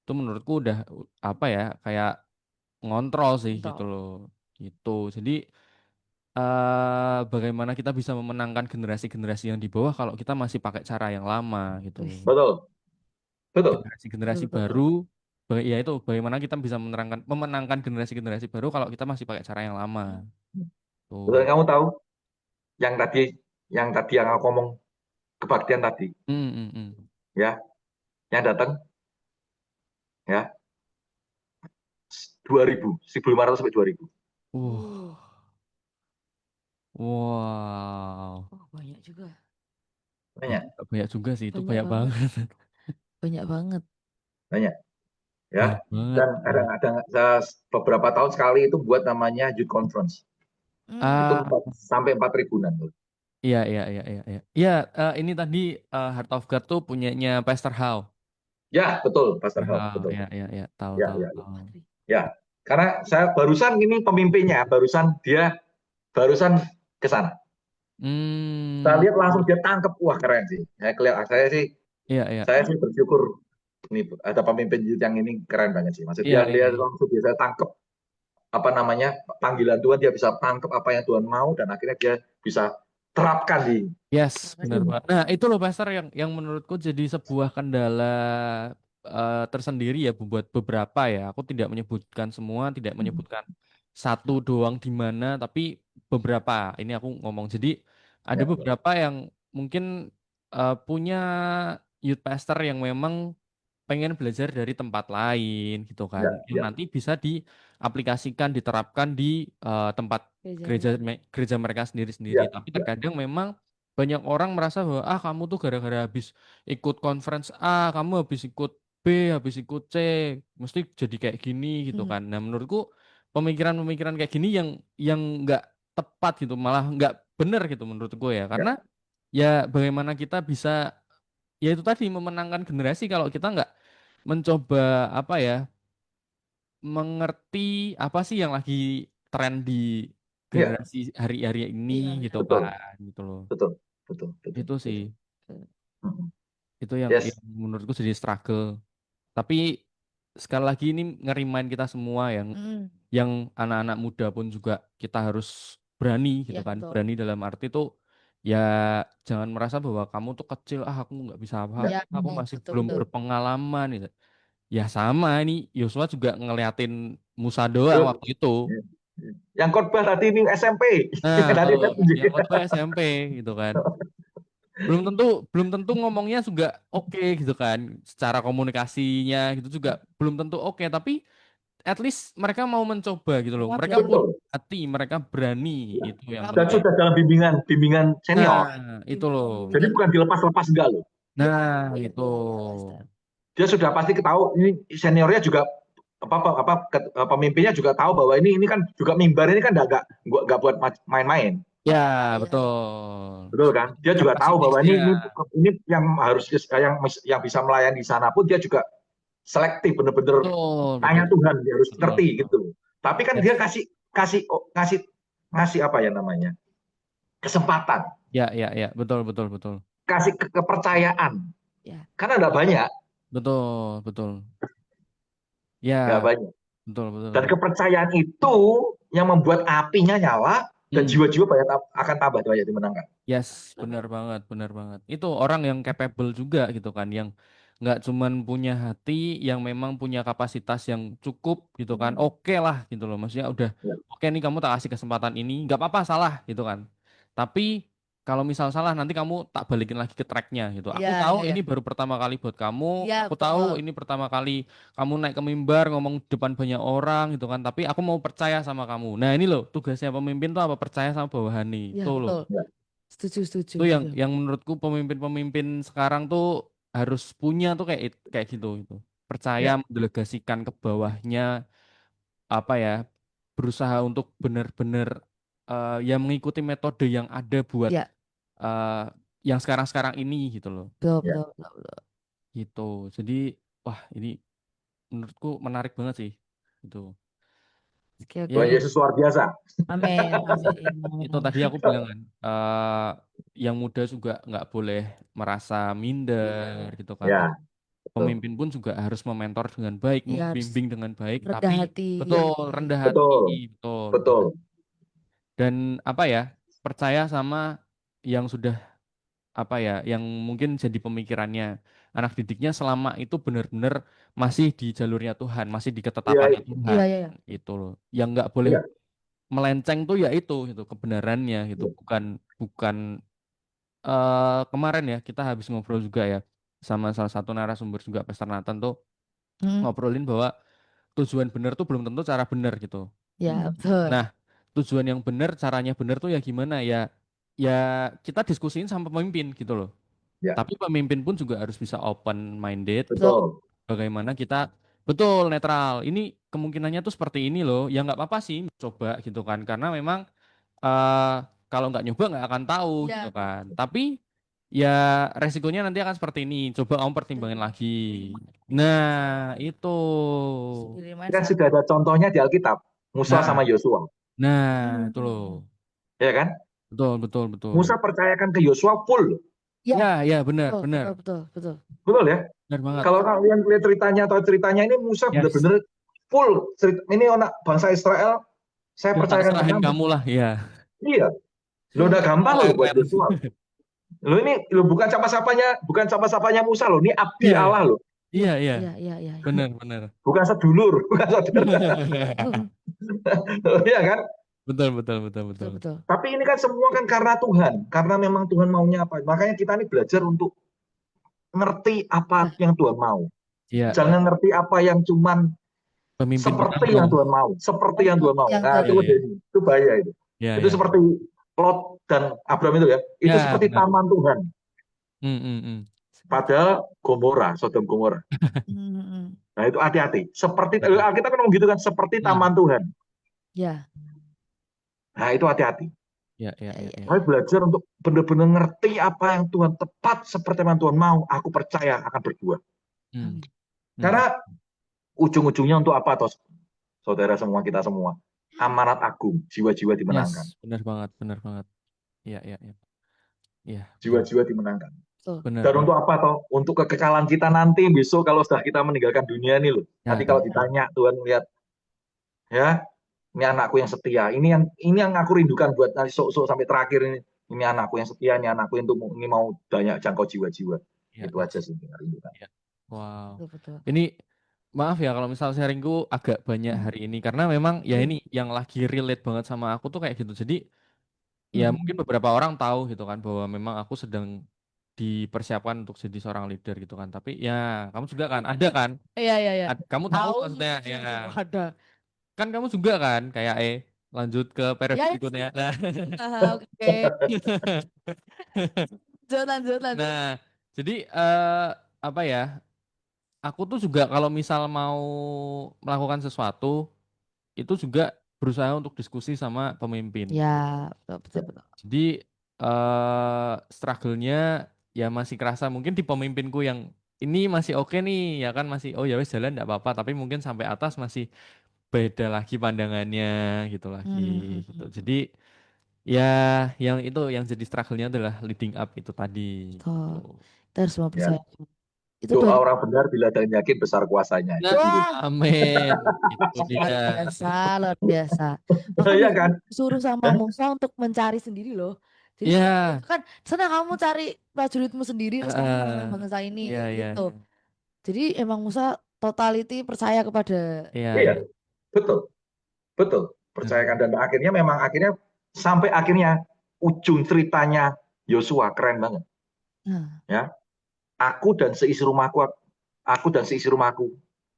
Itu menurutku udah apa ya, kayak ngontrol sih gitu Betul. loh. Gitu. Jadi bagaimana kita bisa memenangkan generasi-generasi yang di bawah kalau kita masih pakai cara yang lama gitu. Wih, Betul, betul. betul Generasi-generasi betul. baru, ya itu bagaimana kita bisa memenangkan generasi-generasi baru kalau kita masih pakai cara yang lama. Betul, Tuh. kamu tahu yang tadi yang aku ngomong kebaktian tadi, Hmm, hmm, hmm. ya, yang datang, ya, 2000, 1500 sampai 2000. Uh, wow. Oh, banyak juga. Itu Banyak, nggak banyak juga sih, itu Banyak banyak banget. banget. Banyak banget. banyak, ya. Banyak banget. Dan kadang-kadang beberapa tahun sekali itu buat namanya youth conference. Itu Hmm. Ah, sampai 4 ribuan. iya, iya, iya, iya, iya. Iya, ini tadi Heart of God tuh punyanya Pastor How. Ya, betul, Pastor Pastor Hal, How, betul. iya, iya, iya, tahu, Ya, tahu, ya, ya. tahu. Ya, karena saya barusan ini pemimpinnya, barusan ke sana. Saya Hmm, lihat langsung dia tangkep, wah keren sih. iya, iya, Saya sih bersyukur ini ada pemimpin youth yang ini keren banget sih. Maksud iya, dia iya, dia iya. langsung bisa tangkep apa namanya panggilan Tuhan, dia bisa tangkep apa yang Tuhan mau dan akhirnya dia bisa terapkan di Yes, Keren. benar banget. Nah, itu loh Pastor yang menurutku jadi sebuah kendala tersendiri ya buat beberapa ya. Aku tidak menyebutkan semua, tidak menyebutkan satu doang di mana, tapi beberapa. Ini aku ngomong. Jadi ada ya, ya, beberapa yang mungkin punya youth pastor yang memang pengen belajar dari tempat lain gitu kan. ya, Yang ya, nanti bisa diaplikasikan, diterapkan di tempat Gereja. gereja mereka sendiri-sendiri. ya, Tapi ya, terkadang memang banyak orang merasa bahwa kamu tuh gara-gara habis ikut conference A, kamu habis ikut B, habis ikut C, mesti jadi kayak gini gitu Hmm. kan. Nah, menurutku pemikiran-pemikiran kayak gini yang nggak tepat gitu, malah nggak bener gitu menurutku ya. ya, Karena ya bagaimana kita bisa ya itu tadi memenangkan generasi kalau kita nggak mencoba apa ya mengerti apa sih yang lagi tren di ya, generasi hari-hari ini Iya, gitu betul, kan gitu loh. betul, betul, betul, Itu sih betul. Mhm. itu yang Yes, menurutku jadi struggle. Tapi sekali lagi ini ngerimain kita semua Hmm. yang anak-anak muda pun juga kita harus berani gitu Iya kan. betul. Berani dalam arti tuh ya jangan merasa bahwa kamu tuh kecil, aku nggak bisa ya, apa-apa, Ya, aku masih betul belum betul. berpengalaman gitu. Ya sama ini Yosua juga ngeliatin Musa doang betul. waktu itu. Ya. Yang khotbah tadi ini SMP. Nah, Nanti kalau saya tunjukin. yang khotbah SMP gitu kan. belum tentu ngomongnya juga oke gitu kan, secara komunikasinya gitu juga belum tentu oke, tapi at least mereka mau mencoba gitu loh, Semua mereka berani. punya Betul. hati, mereka berani, Ya. itu yang Dan penting. sudah dalam bimbingan senior. Nah itu loh, Jadi Bimbingan. bukan dilepas-lepas enggak loh. nah itu Understand. Dia sudah pasti tahu ini seniornya juga pemimpinnya juga tahu bahwa ini kan juga mimbar ini kan nggak buat main-main. ya, Iya. betul, Betul kan? Dia juga tahu bahwa kapasitasnya. ini yang harus yang bisa melayani di sana pun dia juga selektif bener-bener Betul, betul, tanya Tuhan dia harus betul, ngerti betul. gitu. Tapi kan dia Yes. kasih ngasih ngasih apa ya namanya? Kesempatan, Ya, betul, betul, betul, kasih kepercayaan. Ya. Karena enggak banyak, betul, betul. enggak Ya, banyak. betul, betul, Dan betul. kepercayaan itu yang membuat apinya nyala dan Hmm. jiwa-jiwa akan tambah banyak dimenangkan. Yes, benar banget, benar banget. Itu orang yang capable juga gitu kan, yang nggak cuman punya hati, yang memang punya kapasitas yang cukup gitu kan. Oke lah gitu loh, maksudnya udah Ya, oke nih kamu tak kasih kesempatan ini, nggak apa-apa salah gitu kan. Tapi kalau misal salah nanti kamu tak balikin lagi ke tracknya gitu. Aku Ya, ya, tahu ya. ini baru pertama kali buat kamu, Iya, aku tahu betul. ini pertama kali kamu naik ke mimbar ngomong depan banyak orang gitu kan. Tapi aku mau percaya sama kamu. Nah ini loh tugasnya pemimpin tuh apa? Percaya sama bawahan Ya, itu loh. betul. ya, Setuju, setuju, Itu yang setuju. menurutku pemimpin-pemimpin sekarang tuh harus punya tuh kayak gitu itu. Percaya ya, mendelegasikan ke bawahnya apa ya? Berusaha untuk benar-benar ya mengikuti metode yang ada buat Ya, eh, yang sekarang-sekarang ini gitu loh. betul, ya. betul, betul, betul. Gitu. Jadi wah ini menurutku menarik banget sih. Itu. Oke, Ya Tuhan oke. Yesus luar biasa. Amin, amin, amin, itu amin. tadi aku bilang kan yang muda juga nggak boleh merasa minder gitu kan. Ya, betul. Pemimpin pun juga harus mementor dengan baik, Iya, harus membimbing dengan baik, rendah tapi hati. Ya, betul rendah hati, Betul, betul, betul. betul. Dan apa ya, percaya sama yang sudah apa ya, yang mungkin jadi pemikirannya anak didiknya selama itu benar-benar masih di jalurnya Tuhan, masih di Iya, ketetapannya Tuhan, iya, iya, iya. itu loh. Yang nggak boleh iya. melenceng tuh ya itu kebenarannya gitu, Iya. bukan bukan kemarin ya kita habis ngobrol juga ya sama salah satu narasumber juga Pastor Nathan tuh Hmm, ngobrolin bahwa tujuan benar tuh belum tentu cara benar gitu. ya, betul. Nah, tujuan yang benar, caranya benar tuh ya gimana ya? Ya kita diskusiin sama pemimpin gitu loh. Ya, Tapi pemimpin pun juga harus bisa open minded gitu. Betul. betul. Bagaimana kita betul netral. Ini kemungkinannya tuh seperti ini loh. Ya nggak apa-apa sih coba gitu kan. Karena memang eh kalau nggak nyoba nggak akan tahu gitu Ya, kan. Tapi ya resikonya nanti akan seperti ini. Coba kamu pertimbangin lagi. Nah, itu. Ini kan mindset. sudah ada contohnya di Alkitab, Musa Nah, sama Yosua, nah, itu loh. ya kan? Betul, betul, betul. Musa percayakan ke Yosua full, Ya, Ya, benar, betul, benar. betul, betul, betul. betul ya? Benar banget. Kalau kalian lihat ceritanya ini Musa Yes. benar-benar full. Ini anak bangsa Israel, saya Ya, tak percayakan ke serahin kamu. kamu lah, ya. Iya, lo udah gampang lo buat Keren. Yosua. Lo ini lo bukan siapa-siapanya Musa lo, ini abdi Iya, Allah lo, iya, iya. Iya, iya, iya, iya. Benar, benar. bukan sedulur, bukan saudara. Iya kan? Betul, betul, betul, Betul, betul. betul. Tapi ini kan semua kan karena Tuhan, karena memang Tuhan maunya apa. Makanya kita ini belajar untuk ngerti apa Nah, yang Tuhan mau. Iya, iya. Jangan ngerti apa yang cuman Pemimpin kita seperti yang mau. Tuhan mau, seperti yang Tuhan mau. yang Nah, Iya, itu iya. itu bahaya itu. Iya, Itu iya. seperti Lot dan Abraham itu ya. Itu Ya, seperti benar. taman Tuhan. Padahal Gomora, Sodom Gomora. hmm, hmm. Nah, itu hati-hati. Seperti Betul. Alkitab kan ngomong gitu kan, seperti Hmm. taman Tuhan. Ya, Nah, itu hati-hati. Ya, ya, ya, ya, ya, ya. Saya ya. belajar untuk benar-benar ngerti apa yang Tuhan tepat seperti yang Tuhan mau. Aku percaya akan berbuat. Hmm. Amin. Hmm. Karena ujung-ujungnya untuk apa, toh, saudara semua kita semua? Amanat agung, jiwa-jiwa dimenangkan. Yes, benar banget, benar banget. Iya, iya, iya. Iya, benar. Jiwa-jiwa dimenangkan. Betul. Benar Dan banget. untuk apa toh? Untuk kekekalan kita nanti besok kalau sudah kita meninggalkan dunia ini loh. Ya, Nanti ya, kalau ya. ditanya Tuhan lihat ya, ini anakku yang setia. Ini yang aku rindukan buat nanti sok-sok sampai terakhir ini. Ini anakku yang setia, ini anakku yang ini mau banyak jangkau jiwa-jiwa. Ya, Itu ya, aja sih yang rindukan. ya. Wow. Betul, betul. Ini maaf ya kalau misal sharingku agak banyak hari ini karena memang ya ini yang lagi relate banget sama aku tuh kayak gitu. Jadi ya Hmm. mungkin beberapa orang tahu gitu kan bahwa memang aku sedang dipersiapkan untuk jadi seorang leader gitu kan. Tapi ya kamu juga kan ada kan? Iya, iya, iya. Kamu tahu Tahu maksudnya ya. ada. Kan kamu juga kan kayak lanjut ke periode Ya, ya. berikutnya. Nah, Oke. Lanjut, lanjut, lanjut. nah, jadi apa ya? Aku tuh juga kalau misal mau melakukan sesuatu itu juga berusaha untuk diskusi sama pemimpin. Ya, betul, betul, betul. Jadi struggle-nya ya masih kerasa mungkin di pemimpinku yang ini masih oke nih ya kan masih oh ya wes jalan enggak apa-apa tapi mungkin sampai atas masih beda lagi pandangannya gitu lagi gitu. Jadi ya yang itu yang jadi struggle-nya adalah leading up itu tadi Betul. gitu. Kita harus semua Ya, percaya. Itu doa baru. orang benar bila dan yakin besar kuasanya. Nah, Jadi gitu. Wah, amin. Itu luar dia. biasa, luar biasa. Makanya Iya kan? suruh sama Hah? Musa untuk mencari sendiri loh. Jadi Ya, itu kan sana kamu cari prajuritmu sendiri terus kamu lawan eh, bangsa ini iya kayak iya gitu. Jadi emang Musa totality percaya kepada iya Iya, iya. betul, betul. Nah, Percayakan dan akhirnya memang akhirnya sampai akhirnya ujung ceritanya Yosua keren banget nah, ya. Aku dan seisi rumahku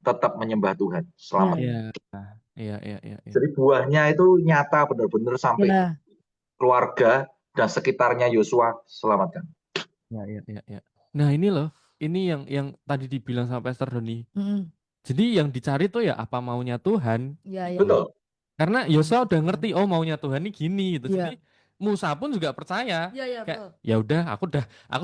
tetap menyembah Tuhan. ya, Selamat. iya iya iya iya iya. Jadi buahnya itu nyata benar-benar sampai ya, keluarga dan sekitarnya Yosua selamatkan. Iya, iya, iya, iya. Nah ini loh, ini yang tadi dibilang sama Pastor Doni. mm, Jadi yang dicari tuh ya apa maunya Tuhan ya, ya, gitu loh. Betul. Karena Yosua udah ngerti, oh maunya Tuhan ini gini gitu. Jadi ya, Musa pun juga percaya. ya, ya, Kayak betul. ya udah, aku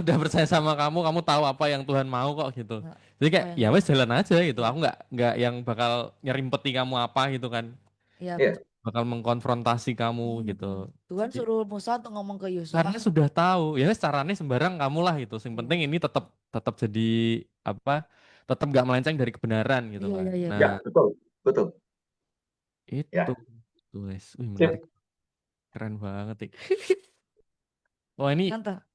udah percaya sama kamu tahu apa yang Tuhan mau kok gitu. Nah, Jadi apa kayak yang ya wes jalan aja gitu. ya, Aku nggak yang bakal nyerimpeti kamu apa gitu kan. ya, Iya. betul. Bakal mengkonfrontasi kamu gitu. Tuhan Jadi suruh Musa untuk ngomong ke Yosua. karena sudah tahu ya wes caranya sembarang kamu lah gitu. Yang Iya, penting ini tetap tetap jadi apa? Tetap nggak melenceng dari kebenaran gitu iya, kan. iya, iya, Nah Ya, betul. Betul. itu Ya. tulis, wih menarik, Sip. keren banget nih. Wah ini, mantap,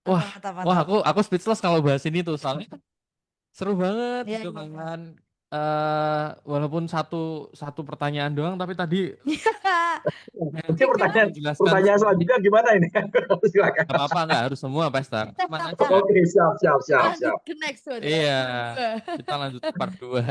wah, mantap, mantap, wah mantap. aku speechless kalau bahas ini tuh soalnya seru banget Iya, gitu iya, iya. kan. Walaupun satu satu pertanyaan doang tapi tadi Oke, Pikiran. menjelaskan pertanyaan selanjutnya gimana ini? Silakan. nggak apa-apa nggak harus semua Pesta. Mana aja. Oke, siap, siap, siap, Lanjut siap. ke next one. Iya, Dua. kita lanjut part 2.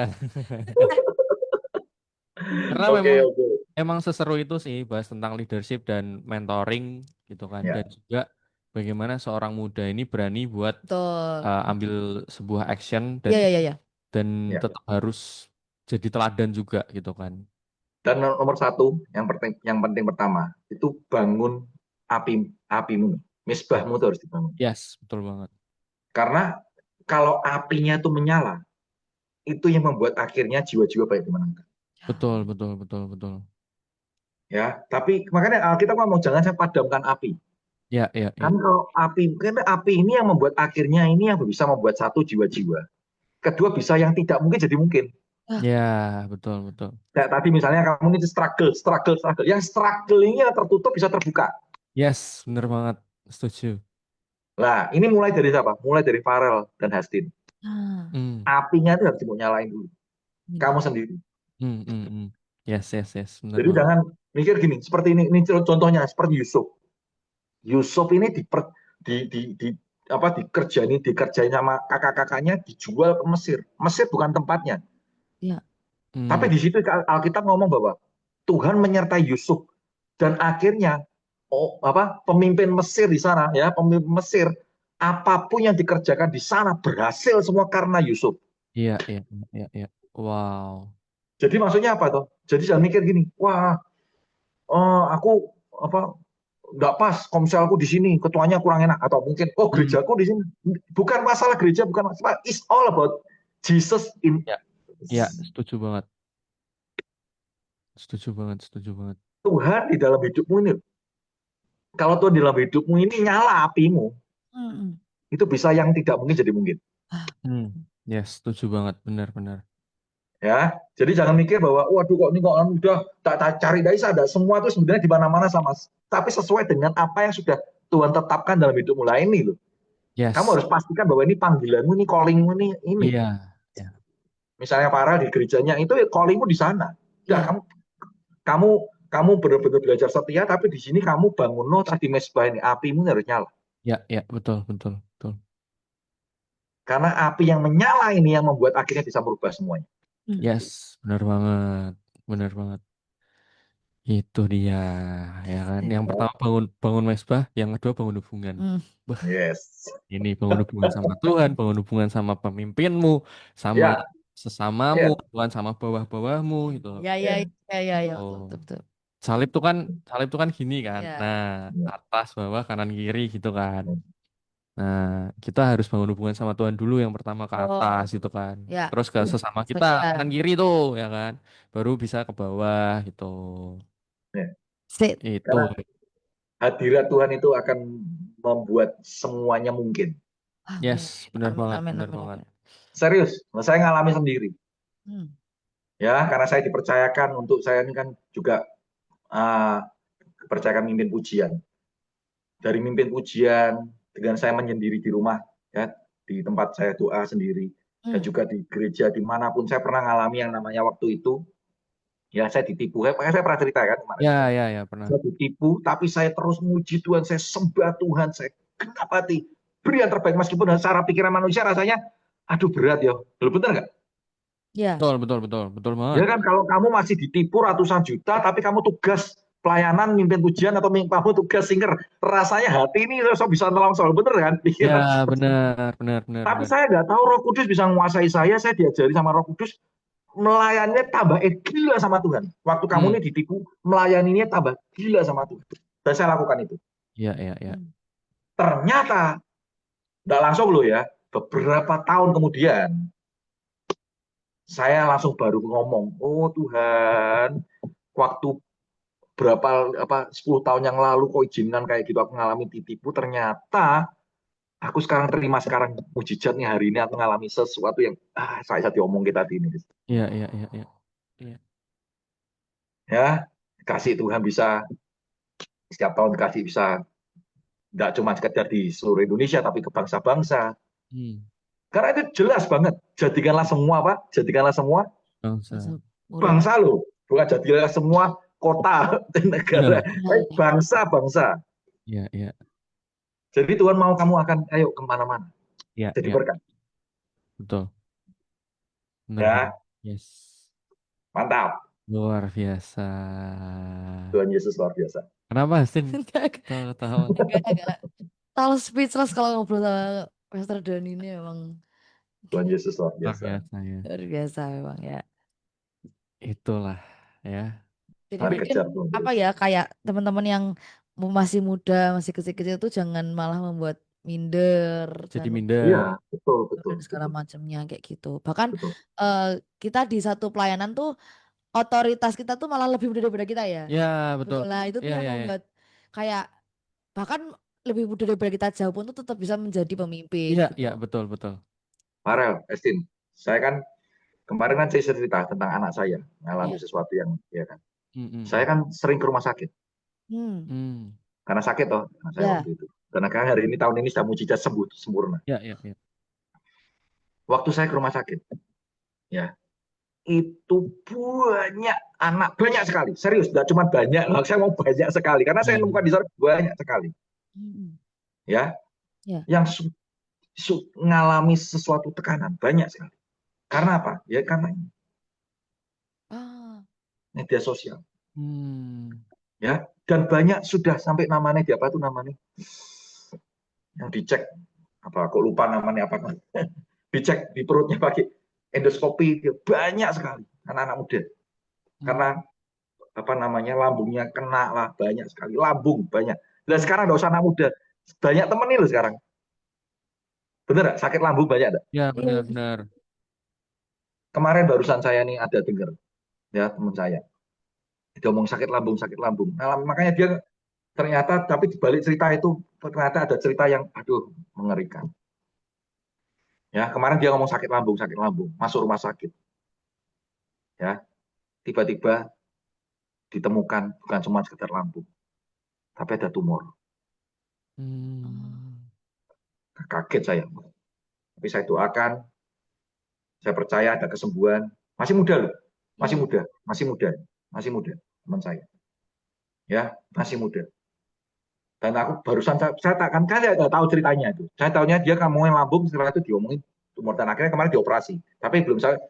Karena Oke, memang oke. emang seseru itu sih bahas tentang leadership dan mentoring gitu kan Ya, dan juga bagaimana seorang muda ini berani buat Betul. ambil sebuah action Iya, iya, iya, iya. dan ya. tetap harus jadi teladan juga gitu kan. Dan nomor satu, yang penting pertama, itu bangun apimu. Misbahmu itu harus dibangun. Yes, betul banget. Karena kalau apinya itu menyala, itu yang membuat akhirnya jiwa-jiwa baik dimenangkan. Betul, betul, betul, betul. Ya, tapi makanya kita ngomong jangan saya padamkan api. Ya, ya, ya. Karena kalau api ini yang membuat akhirnya ini yang bisa membuat satu jiwa-jiwa. Kedua bisa yang tidak mungkin jadi mungkin. Ya, betul, betul. Kayak tadi misalnya kamu ini struggle. Yang struggle ini yang tertutup bisa terbuka. Yes, bener banget. Setuju. Nah, ini mulai dari siapa? Mulai dari Farel dan Hastin. Ah, Hmm, Apinya itu harus nyalain dulu. Kamu benar. sendiri. hmm. Yes, yes, yes, bener Jadi banget. jangan mikir gini, seperti ini contohnya seperti Yusuf. Yusuf ini dikerjain sama kakak-kakaknya dijual ke Mesir. Mesir bukan tempatnya. Ya, Tapi Hmm, di situ Alkitab ngomong bahwa Tuhan menyertai Yusuf dan akhirnya pemimpin Mesir di sana ya, pemimpin Mesir apapun yang dikerjakan di sana berhasil semua karena Yusuf. iya, iya, iya, iya. Wow. Jadi maksudnya apa toh? Jadi jangan mikir gini, wah, aku apa nggak pas komselku di sini, ketuanya kurang enak atau mungkin Hmm, gerejaku di sini. Bukan masalah gereja, bukan masalah. It's all about Jesus in ya, ya, setuju banget. Setuju banget, setuju banget. Tuhan di dalam hidupmu ini. Kalau Tuhan di dalam hidupmu ini nyala apimu, mm-mm. itu bisa yang tidak mungkin jadi mungkin. Hmm, yes, setuju banget, benar-benar. Ya, jadi jangan mikir bahwa waduh kok ini kok udah tak cari dari ada semua itu sebenarnya di mana-mana sama, tapi sesuai dengan apa yang sudah Tuhan tetapkan dalam hidupmu lah ini loh. Kamu Yes, harus pastikan bahwa ini panggilanmu, ini callingmu ini. iya, ya, Misalnya Farah di gerejanya itu callingmu di sana. Ya, Ya, kamu kamu benar-benar belajar setia, tapi di sini kamu bangun tadi mesbah ini apimu harus nyala. ya, ya, betul, betul, betul. Karena api yang menyala ini yang membuat akhirnya bisa merubah semuanya. Yes, benar banget. Benar banget. Itu dia, ya kan. Yang pertama bangun mesbah, yang kedua bangun hubungan. Hmm. Bah, Yes. ini bangun hubungan sama Tuhan, bangun hubungan sama pemimpinmu, sama Ya, sesamamu, ya, Tuhan sama bawah-bawahmu gitu. Ya, ya, ya. ya, ya, ya, betul, Oh, betul, betul. salib tuh kan gini kan. Ya, Nah, atas, bawah, kanan, kiri gitu kan. Nah, kita harus bangun hubungan sama Tuhan dulu yang pertama ke oh, atas gitu kan. ya, Terus ke sesama kita ya, kanan kiri tuh ya kan. Baru bisa ke bawah gitu. Ya. sip. Itu. Karena hadirat Tuhan itu akan membuat semuanya mungkin. Amin, Yes, benar amin, banget, amin, benar amin, banget. amin. Serius, saya ngalami sendiri. Hmm. Ya, karena saya dipercayakan untuk saya ini kan juga dipercayakan mimpin pujian. Dari mimpin pujian dengan saya menyendiri di rumah, ya, di tempat saya doa sendiri, dan juga di gereja dimanapun saya pernah ngalami yang namanya waktu itu, ya saya ditipu. Saya pernah cerita kan kemarin. Ya, pernah. Saya ditipu, tapi saya terus muji Tuhan, saya sembah Tuhan, saya genap hati, beri yang terbaik meskipun secara pikiran manusia rasanya, aduh berat ya, betul nggak? Ya, Betul banget. Ya kan kalau kamu masih ditipu ratusan juta, tapi kamu tugas pelayanan, mimpin pujian atau kamu tugas singer, rasanya hati ini so bisa nolong soal bener kan? Ya, Pikiran seperti itu. benar. Tapi saya nggak tahu Roh Kudus bisa menguasai saya diajari sama Roh Kudus, melayannya tambah gila sama Tuhan. Waktu kamu ini ditipu, melayaninya tambah gila sama Tuhan. Dan saya lakukan itu. Ya. Ternyata, nggak langsung loh ya, beberapa tahun kemudian, saya langsung baru ngomong, oh Tuhan, waktu berapa 10 tahun yang lalu kok izinkan kayak gitu aku ngalami ditipu, ternyata aku sekarang terima sekarang mujizat nih hari ini aku ngalami sesuatu yang saya diomong kita ini. Iya. Ya, kasih Tuhan bisa setiap tahun kasih bisa nggak cuma sekedar di seluruh Indonesia tapi ke bangsa-bangsa. Karena itu jelas banget. Jadikanlah semua Pak, jadikanlah semua Bangsa. murid. bangsa loh, bukan jadikanlah semua kota negara, Benar. tapi bangsa-bangsa. Iya. Jadi Tuhan mau kamu akan ayo kemana-mana. Jadi Iya. berkat. Betul. Benar Ya, banget. Yes. mantap. Luar biasa. Tuhan Yesus luar biasa. Kenapa, Sin? Enggak, Tahu-tahu. enggak. Terlalu speechless kalau ngobrol sama Pastor Doni ini memang Tuhan Yesus luar Luar biasa. biasa ya. luar biasa memang ya. Itulah ya. Jadi Mari mungkin kejar Tuhan apa Yesus. ya kayak teman-teman yang masih muda, masih kecil-kecil tuh jangan malah membuat minder Jadi dan Iya, minder. betul, betul, dan segala betul, macamnya kayak gitu. Bahkan betul. kita di satu pelayanan tuh otoritas kita tuh malah lebih muda daripada kita ya. Ya, betul. Betul lah, itu tuh Iya, yang iya, iya. membuat kayak bahkan lebih muda daripada kita jauh pun tuh tetap bisa menjadi pemimpin Iya, gitu. iya, betul. Farel, Estin, saya kan kemarin kan saya cerita tentang anak saya mengalami Iya. sesuatu yang, ya kan. Saya Mm. kan sering ke rumah sakit Hmm. karena sakit toh, anak saya Ya. waktu itu. Dan akhirnya hari ini tahun ini sudah mujizat sembuh sempurna. Iya. Waktu saya ke rumah sakit, ya itu banyak anak, banyak sekali, serius, tidak cuma banyak, saya mau banyak sekali, karena saya Ya. nemukan di sana banyak sekali, ya, Ya. yang ngalami sesuatu tekanan, banyak sekali. Karena apa? Ya karena ini, media sosial, ya, dan banyak sudah sampai namanya di apa itu namanya, yang dicek apa, kok lupa namanya apa, dicek di perutnya pakai endoskopi, banyak sekali anak-anak muda, karena apa namanya lambungnya kena lah, banyak sekali lambung banyak. Dan sekarang nggak usah anak muda, banyak temen nih loh sekarang. Bener nggak? Sakit lambung banyak nggak? Ya, benar. Kemarin barusan saya nih ada dengar ya teman saya, dia ngomong sakit lambung. Nah, makanya dia ternyata, tapi di balik cerita itu ternyata ada cerita yang aduh mengerikan. Ya kemarin dia ngomong sakit lambung, masuk rumah sakit. Ya tiba-tiba ditemukan bukan cuma sekedar lambung, tapi ada tumor. Kaget saya, tapi saya doakan, saya percaya ada kesembuhan. Masih muda loh, masih muda teman saya. Ya, masih muda. Dan aku barusan saya takkan kan nggak tahu ceritanya itu. Saya tahunya dia ngomongin lambung, setelah itu diomongin tumor dan akhirnya kemarin dioperasi. Tapi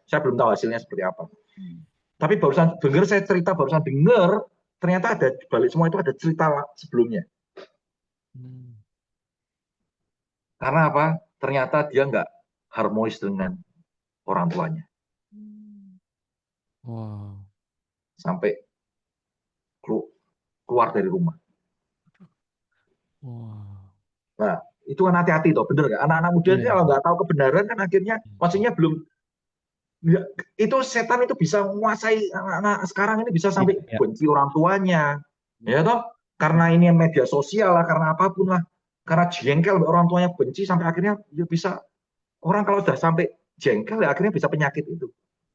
saya belum tahu hasilnya seperti apa. Hmm. Tapi barusan dengar ternyata ada di balik semua itu ada cerita sebelumnya. Hmm. Karena apa? Ternyata dia nggak harmonis dengan orang tuanya Hmm. Wow. sampai keluar dari rumah. Wow. Nah, itu kan hati-hati toh, bener nggak? Anak-anak muda Iya, ini iya. kalau nggak tahu kebenaran kan akhirnya, Iya. maksudnya belum, itu setan itu bisa menguasai anak-anak sekarang ini bisa Iya, sampai iya. benci orang tuanya, ya toh? Karena ini media sosial lah, karena apapun lah, karena jengkel orang tuanya benci sampai akhirnya ya bisa orang kalau sudah sampai jengkel ya akhirnya bisa penyakit itu.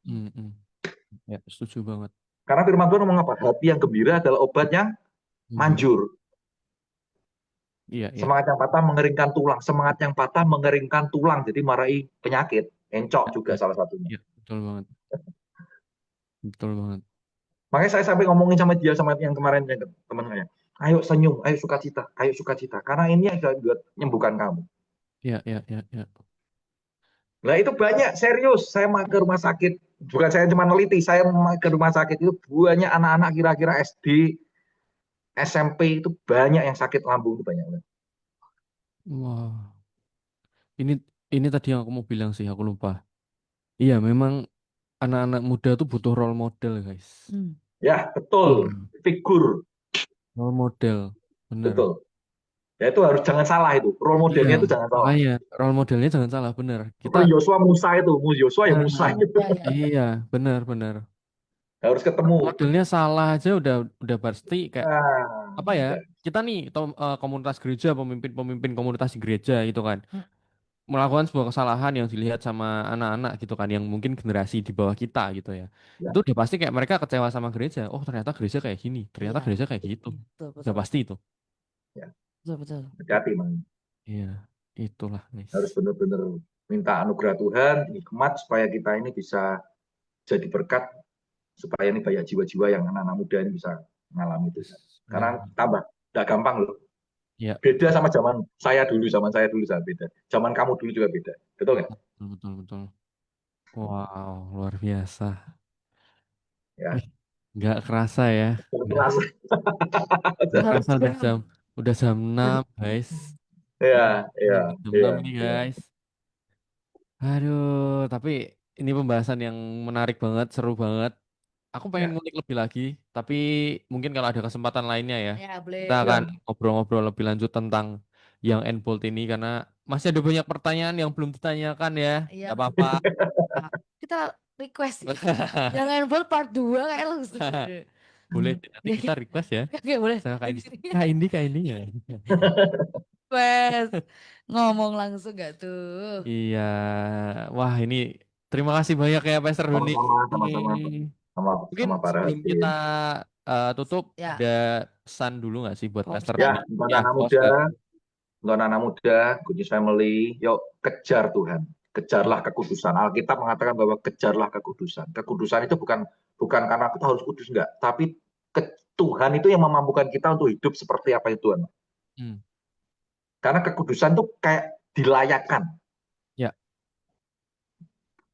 Hmm, hmm. Ya, setuju banget. Karena firman Tuhan ngomong apa? Hati yang gembira adalah obat yang Mhm. manjur. Iya, iya. Semangat yang patah mengeringkan tulang. Semangat yang patah mengeringkan tulang. Jadi marahi penyakit. Encok juga Iya, salah satunya. iya, betul banget. Betul banget. Makanya saya sampai ngomongin sama dia, sama yang kemarin teman saya. Ayo senyum, ayo sukacita, ayo sukacita. Karena ini yang buat menyembuhkan kamu. Iya, iya, iya, iya. Nah itu banyak, serius. Saya ke rumah sakit. Bukan saya cuma neliti, saya ke rumah sakit itu banyak anak-anak kira-kira SD, SMP itu banyak yang sakit lambung itu banyak. Wah. Ini ini tadi yang aku mau bilang sih, aku lupa. Iya, memang anak-anak muda tuh butuh role model, guys. Hmm. Ya, betul. Hmm. Figur, Role model, bener. betul. Ya itu harus jangan salah itu. Role Iya, modelnya itu jangan salah. makanya role modelnya jangan salah, bener. Kita, Seperti Yosua Musa itu, Yosua ya Musa nah, gitu. Ya, ya. iya, bener, bener. Harus Role ketemu. modelnya salah aja udah pasti kayak Nah, apa ya? udah. Kita nih komunitas gereja, pemimpin komunitas di gereja itu kan. Hmm. Melakukan sebuah kesalahan yang dilihat sama anak-anak gitu kan, yang mungkin generasi di bawah kita gitu ya. Ya, Itu udah pasti kayak mereka kecewa sama gereja. Oh, ternyata gereja kayak gini, ternyata Iya, gereja kayak gitu. betul, Udah betul, pasti itu. ya. betul, betul. Hati-hati, man. Iya, itulah Harus guys. benar-benar minta anugerah Tuhan, hikmat supaya kita ini bisa jadi berkat, supaya ini banyak jiwa-jiwa yang anak-anak muda ini bisa mengalami itu. Benar. Karena tambah, tidak gampang loh. Iya, Beda sama zaman saya dulu sangat beda. Zaman kamu dulu juga beda. Betul nggak? betul, betul, betul. Wow, luar biasa. Ya, Wih, nggak kerasa ya. Nggak, terasa. nggak Satu kerasa jam. udah jam 6 guys. Ya, ya, Udah jam ya, 6 ini ya. guys. Aduh, tapi ini pembahasan yang menarik banget, seru banget. Aku pengen Ya, ngulik lebih lagi, tapi mungkin kalau ada kesempatan lainnya ya, Ya, kita boleh. akan ya. ngobrol-ngobrol lebih lanjut tentang yang Enbolt ini karena masih ada banyak pertanyaan yang belum ditanyakan ya. Iya, Gak masih apa-apa. Pak. Kita request jangan full part 2 kayak langsung. Boleh nanti Ya, kita request ya. oke, boleh. Sama Di sini Kak Indi ya. request. Ngomong langsung gak tuh? Iya, wah ini terima kasih banyak ya Pastor Doni. Sama-sama, sama-sama, Hmm, sama, mungkin sama para sebelum kita hadirin. tutup, Ya, ada pesan dulu nggak sih buat kalau Pastor bisa. Ya, Doni? untuk Ya, anak bos muda, Kak. untuk anak muda, Good News Family, yuk kejar Tuhan, kejarlah kekudusan. Alkitab mengatakan bahwa kejarlah kekudusan. Kekudusan itu bukan bukan karena kita harus kudus enggak, tapi Tuhan itu yang memampukan kita untuk hidup seperti apa itu Tuhan. Hmm, Karena kekudusan itu kayak dilayakan. ya,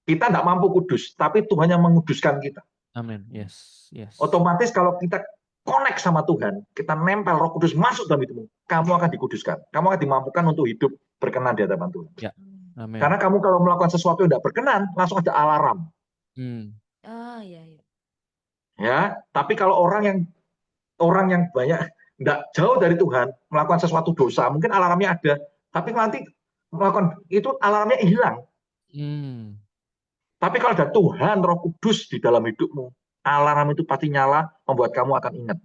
Kita tidak mampu kudus, tapi Tuhan yang menguduskan kita. amin. Yes, yes. Otomatis kalau kita connect sama Tuhan, kita nempel Roh Kudus masuk dalam hidupmu, kamu akan dikuduskan. Kamu akan dimampukan untuk hidup berkenan di hadapan Tuhan. Ya, Karena amin. kamu kalau melakukan sesuatu yang tidak berkenan, langsung ada alarm. Hmm, Oh, iya, iya. Ya, tapi kalau orang yang banyak tidak jauh dari Tuhan melakukan sesuatu dosa, mungkin alarmnya ada, tapi nanti melakukan itu alarmnya hilang. hmm, Tapi kalau ada Tuhan, Roh Kudus di dalam hidupmu, alarm itu pasti nyala, membuat kamu akan ingat.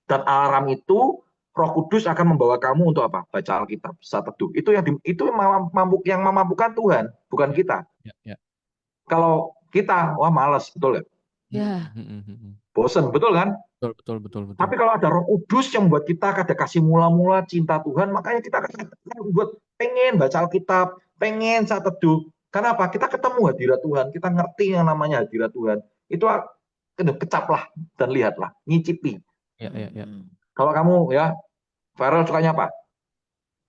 Dan alarm itu Roh Kudus akan membawa kamu untuk apa? Baca Alkitab, bisa teduh. Yang memampukan Tuhan, bukan ya, kita. ya, ya. Kalau kita, wah malas, betul ya? Ya, Bosen, betul kan? Betul, betul, betul, betul. Tapi kalau ada Roh Kudus yang membuat kita ada kasih mula-mula cinta Tuhan, makanya kita akan buat pengen baca Alkitab, pengen saat teduh. Kenapa? Kita ketemu hadirat Tuhan, kita ngerti yang namanya hadirat Tuhan. Itu kecaplah dan lihatlah, ngicipi. Ya, ya, ya. Kalau kamu ya, Farel sukanya apa?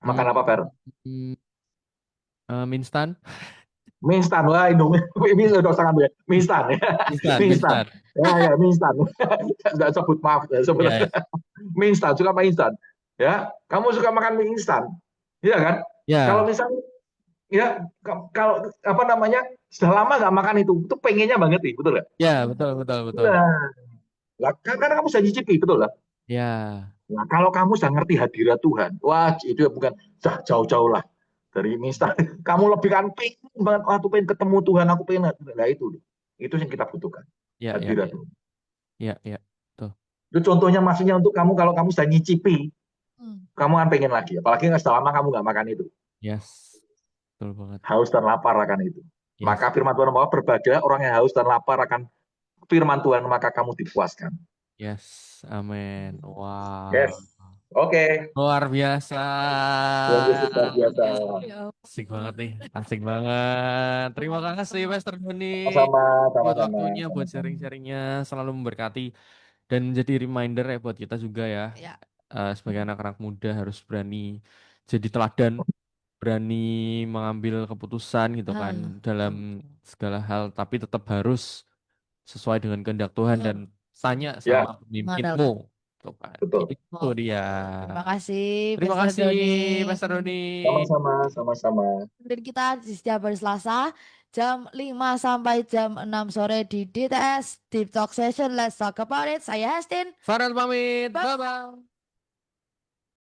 Hmm, Makan apa, Farel? hmm, mie instan. Mie instan, wah Indomie, mie udah sangat ya, mie instan ya, Instan, mie instan, instan. ya mie instan, nggak sebut maaf, sebut Ya, ya. mie instan, suka mie instan, ya, kamu suka makan mie instan, iya kan? Kalau Ya, misalnya, ya, kalau apa namanya, sudah lama nggak makan itu pengennya banget nih, betul nggak? ya, betul, betul, betul. Nah, lah, karena kamu sudah nyicipi, betul lah. Ya, Nah, kalau kamu sudah ngerti hadirat Tuhan, wah itu ya bukan jauh-jauh lah dari mie instan. Kamu lebih kan pengen banget, wah tuh pengen ketemu Tuhan, aku pengen, nah itu yang kita butuhkan. ya, ya, Hadirat ya, Tuhan. ya, ya. Tuh. Itu contohnya maksudnya untuk kamu kalau kamu sudah nyicipi, Hmm. kamu kan pengen lagi. Apalagi nggak selama kamu nggak makan itu. Yes, betul banget. Haus dan lapar akan itu. Yes, Maka firman Tuhan bahwa berbahagia orang yang haus dan lapar akan firman Tuhan, maka kamu dipuaskan. yes, amin. Yes. Wow, Oke. luar biasa. Tuhan Yesus luar biasa. Ya, Asik banget nih, asik banget. Terima kasih, Pastor Doni, Sama-sama, buat sama-sama, waktunya, buat sama-sama. sharing-sharingnya, selalu memberkati dan jadi reminder ya buat kita juga ya, ya. sebagai anak-anak muda harus berani jadi teladan, berani mengambil keputusan gitu kan Hmm. dalam segala hal, tapi tetap harus sesuai dengan kehendak Tuhan dan tanya Ya, sama pemimpinmu, tuh kan. betul. Itu dia. Terima kasih, Terima Pastor kasih, Doni. Pastor Doni. Sama-sama, sama-sama. Dan kita di setiap hari Selasa jam 5 sampai jam 6 sore di DTS Deep Talk Session. Let's talk about it. Saya Hestin. Farel pamit, Bye. bye-bye.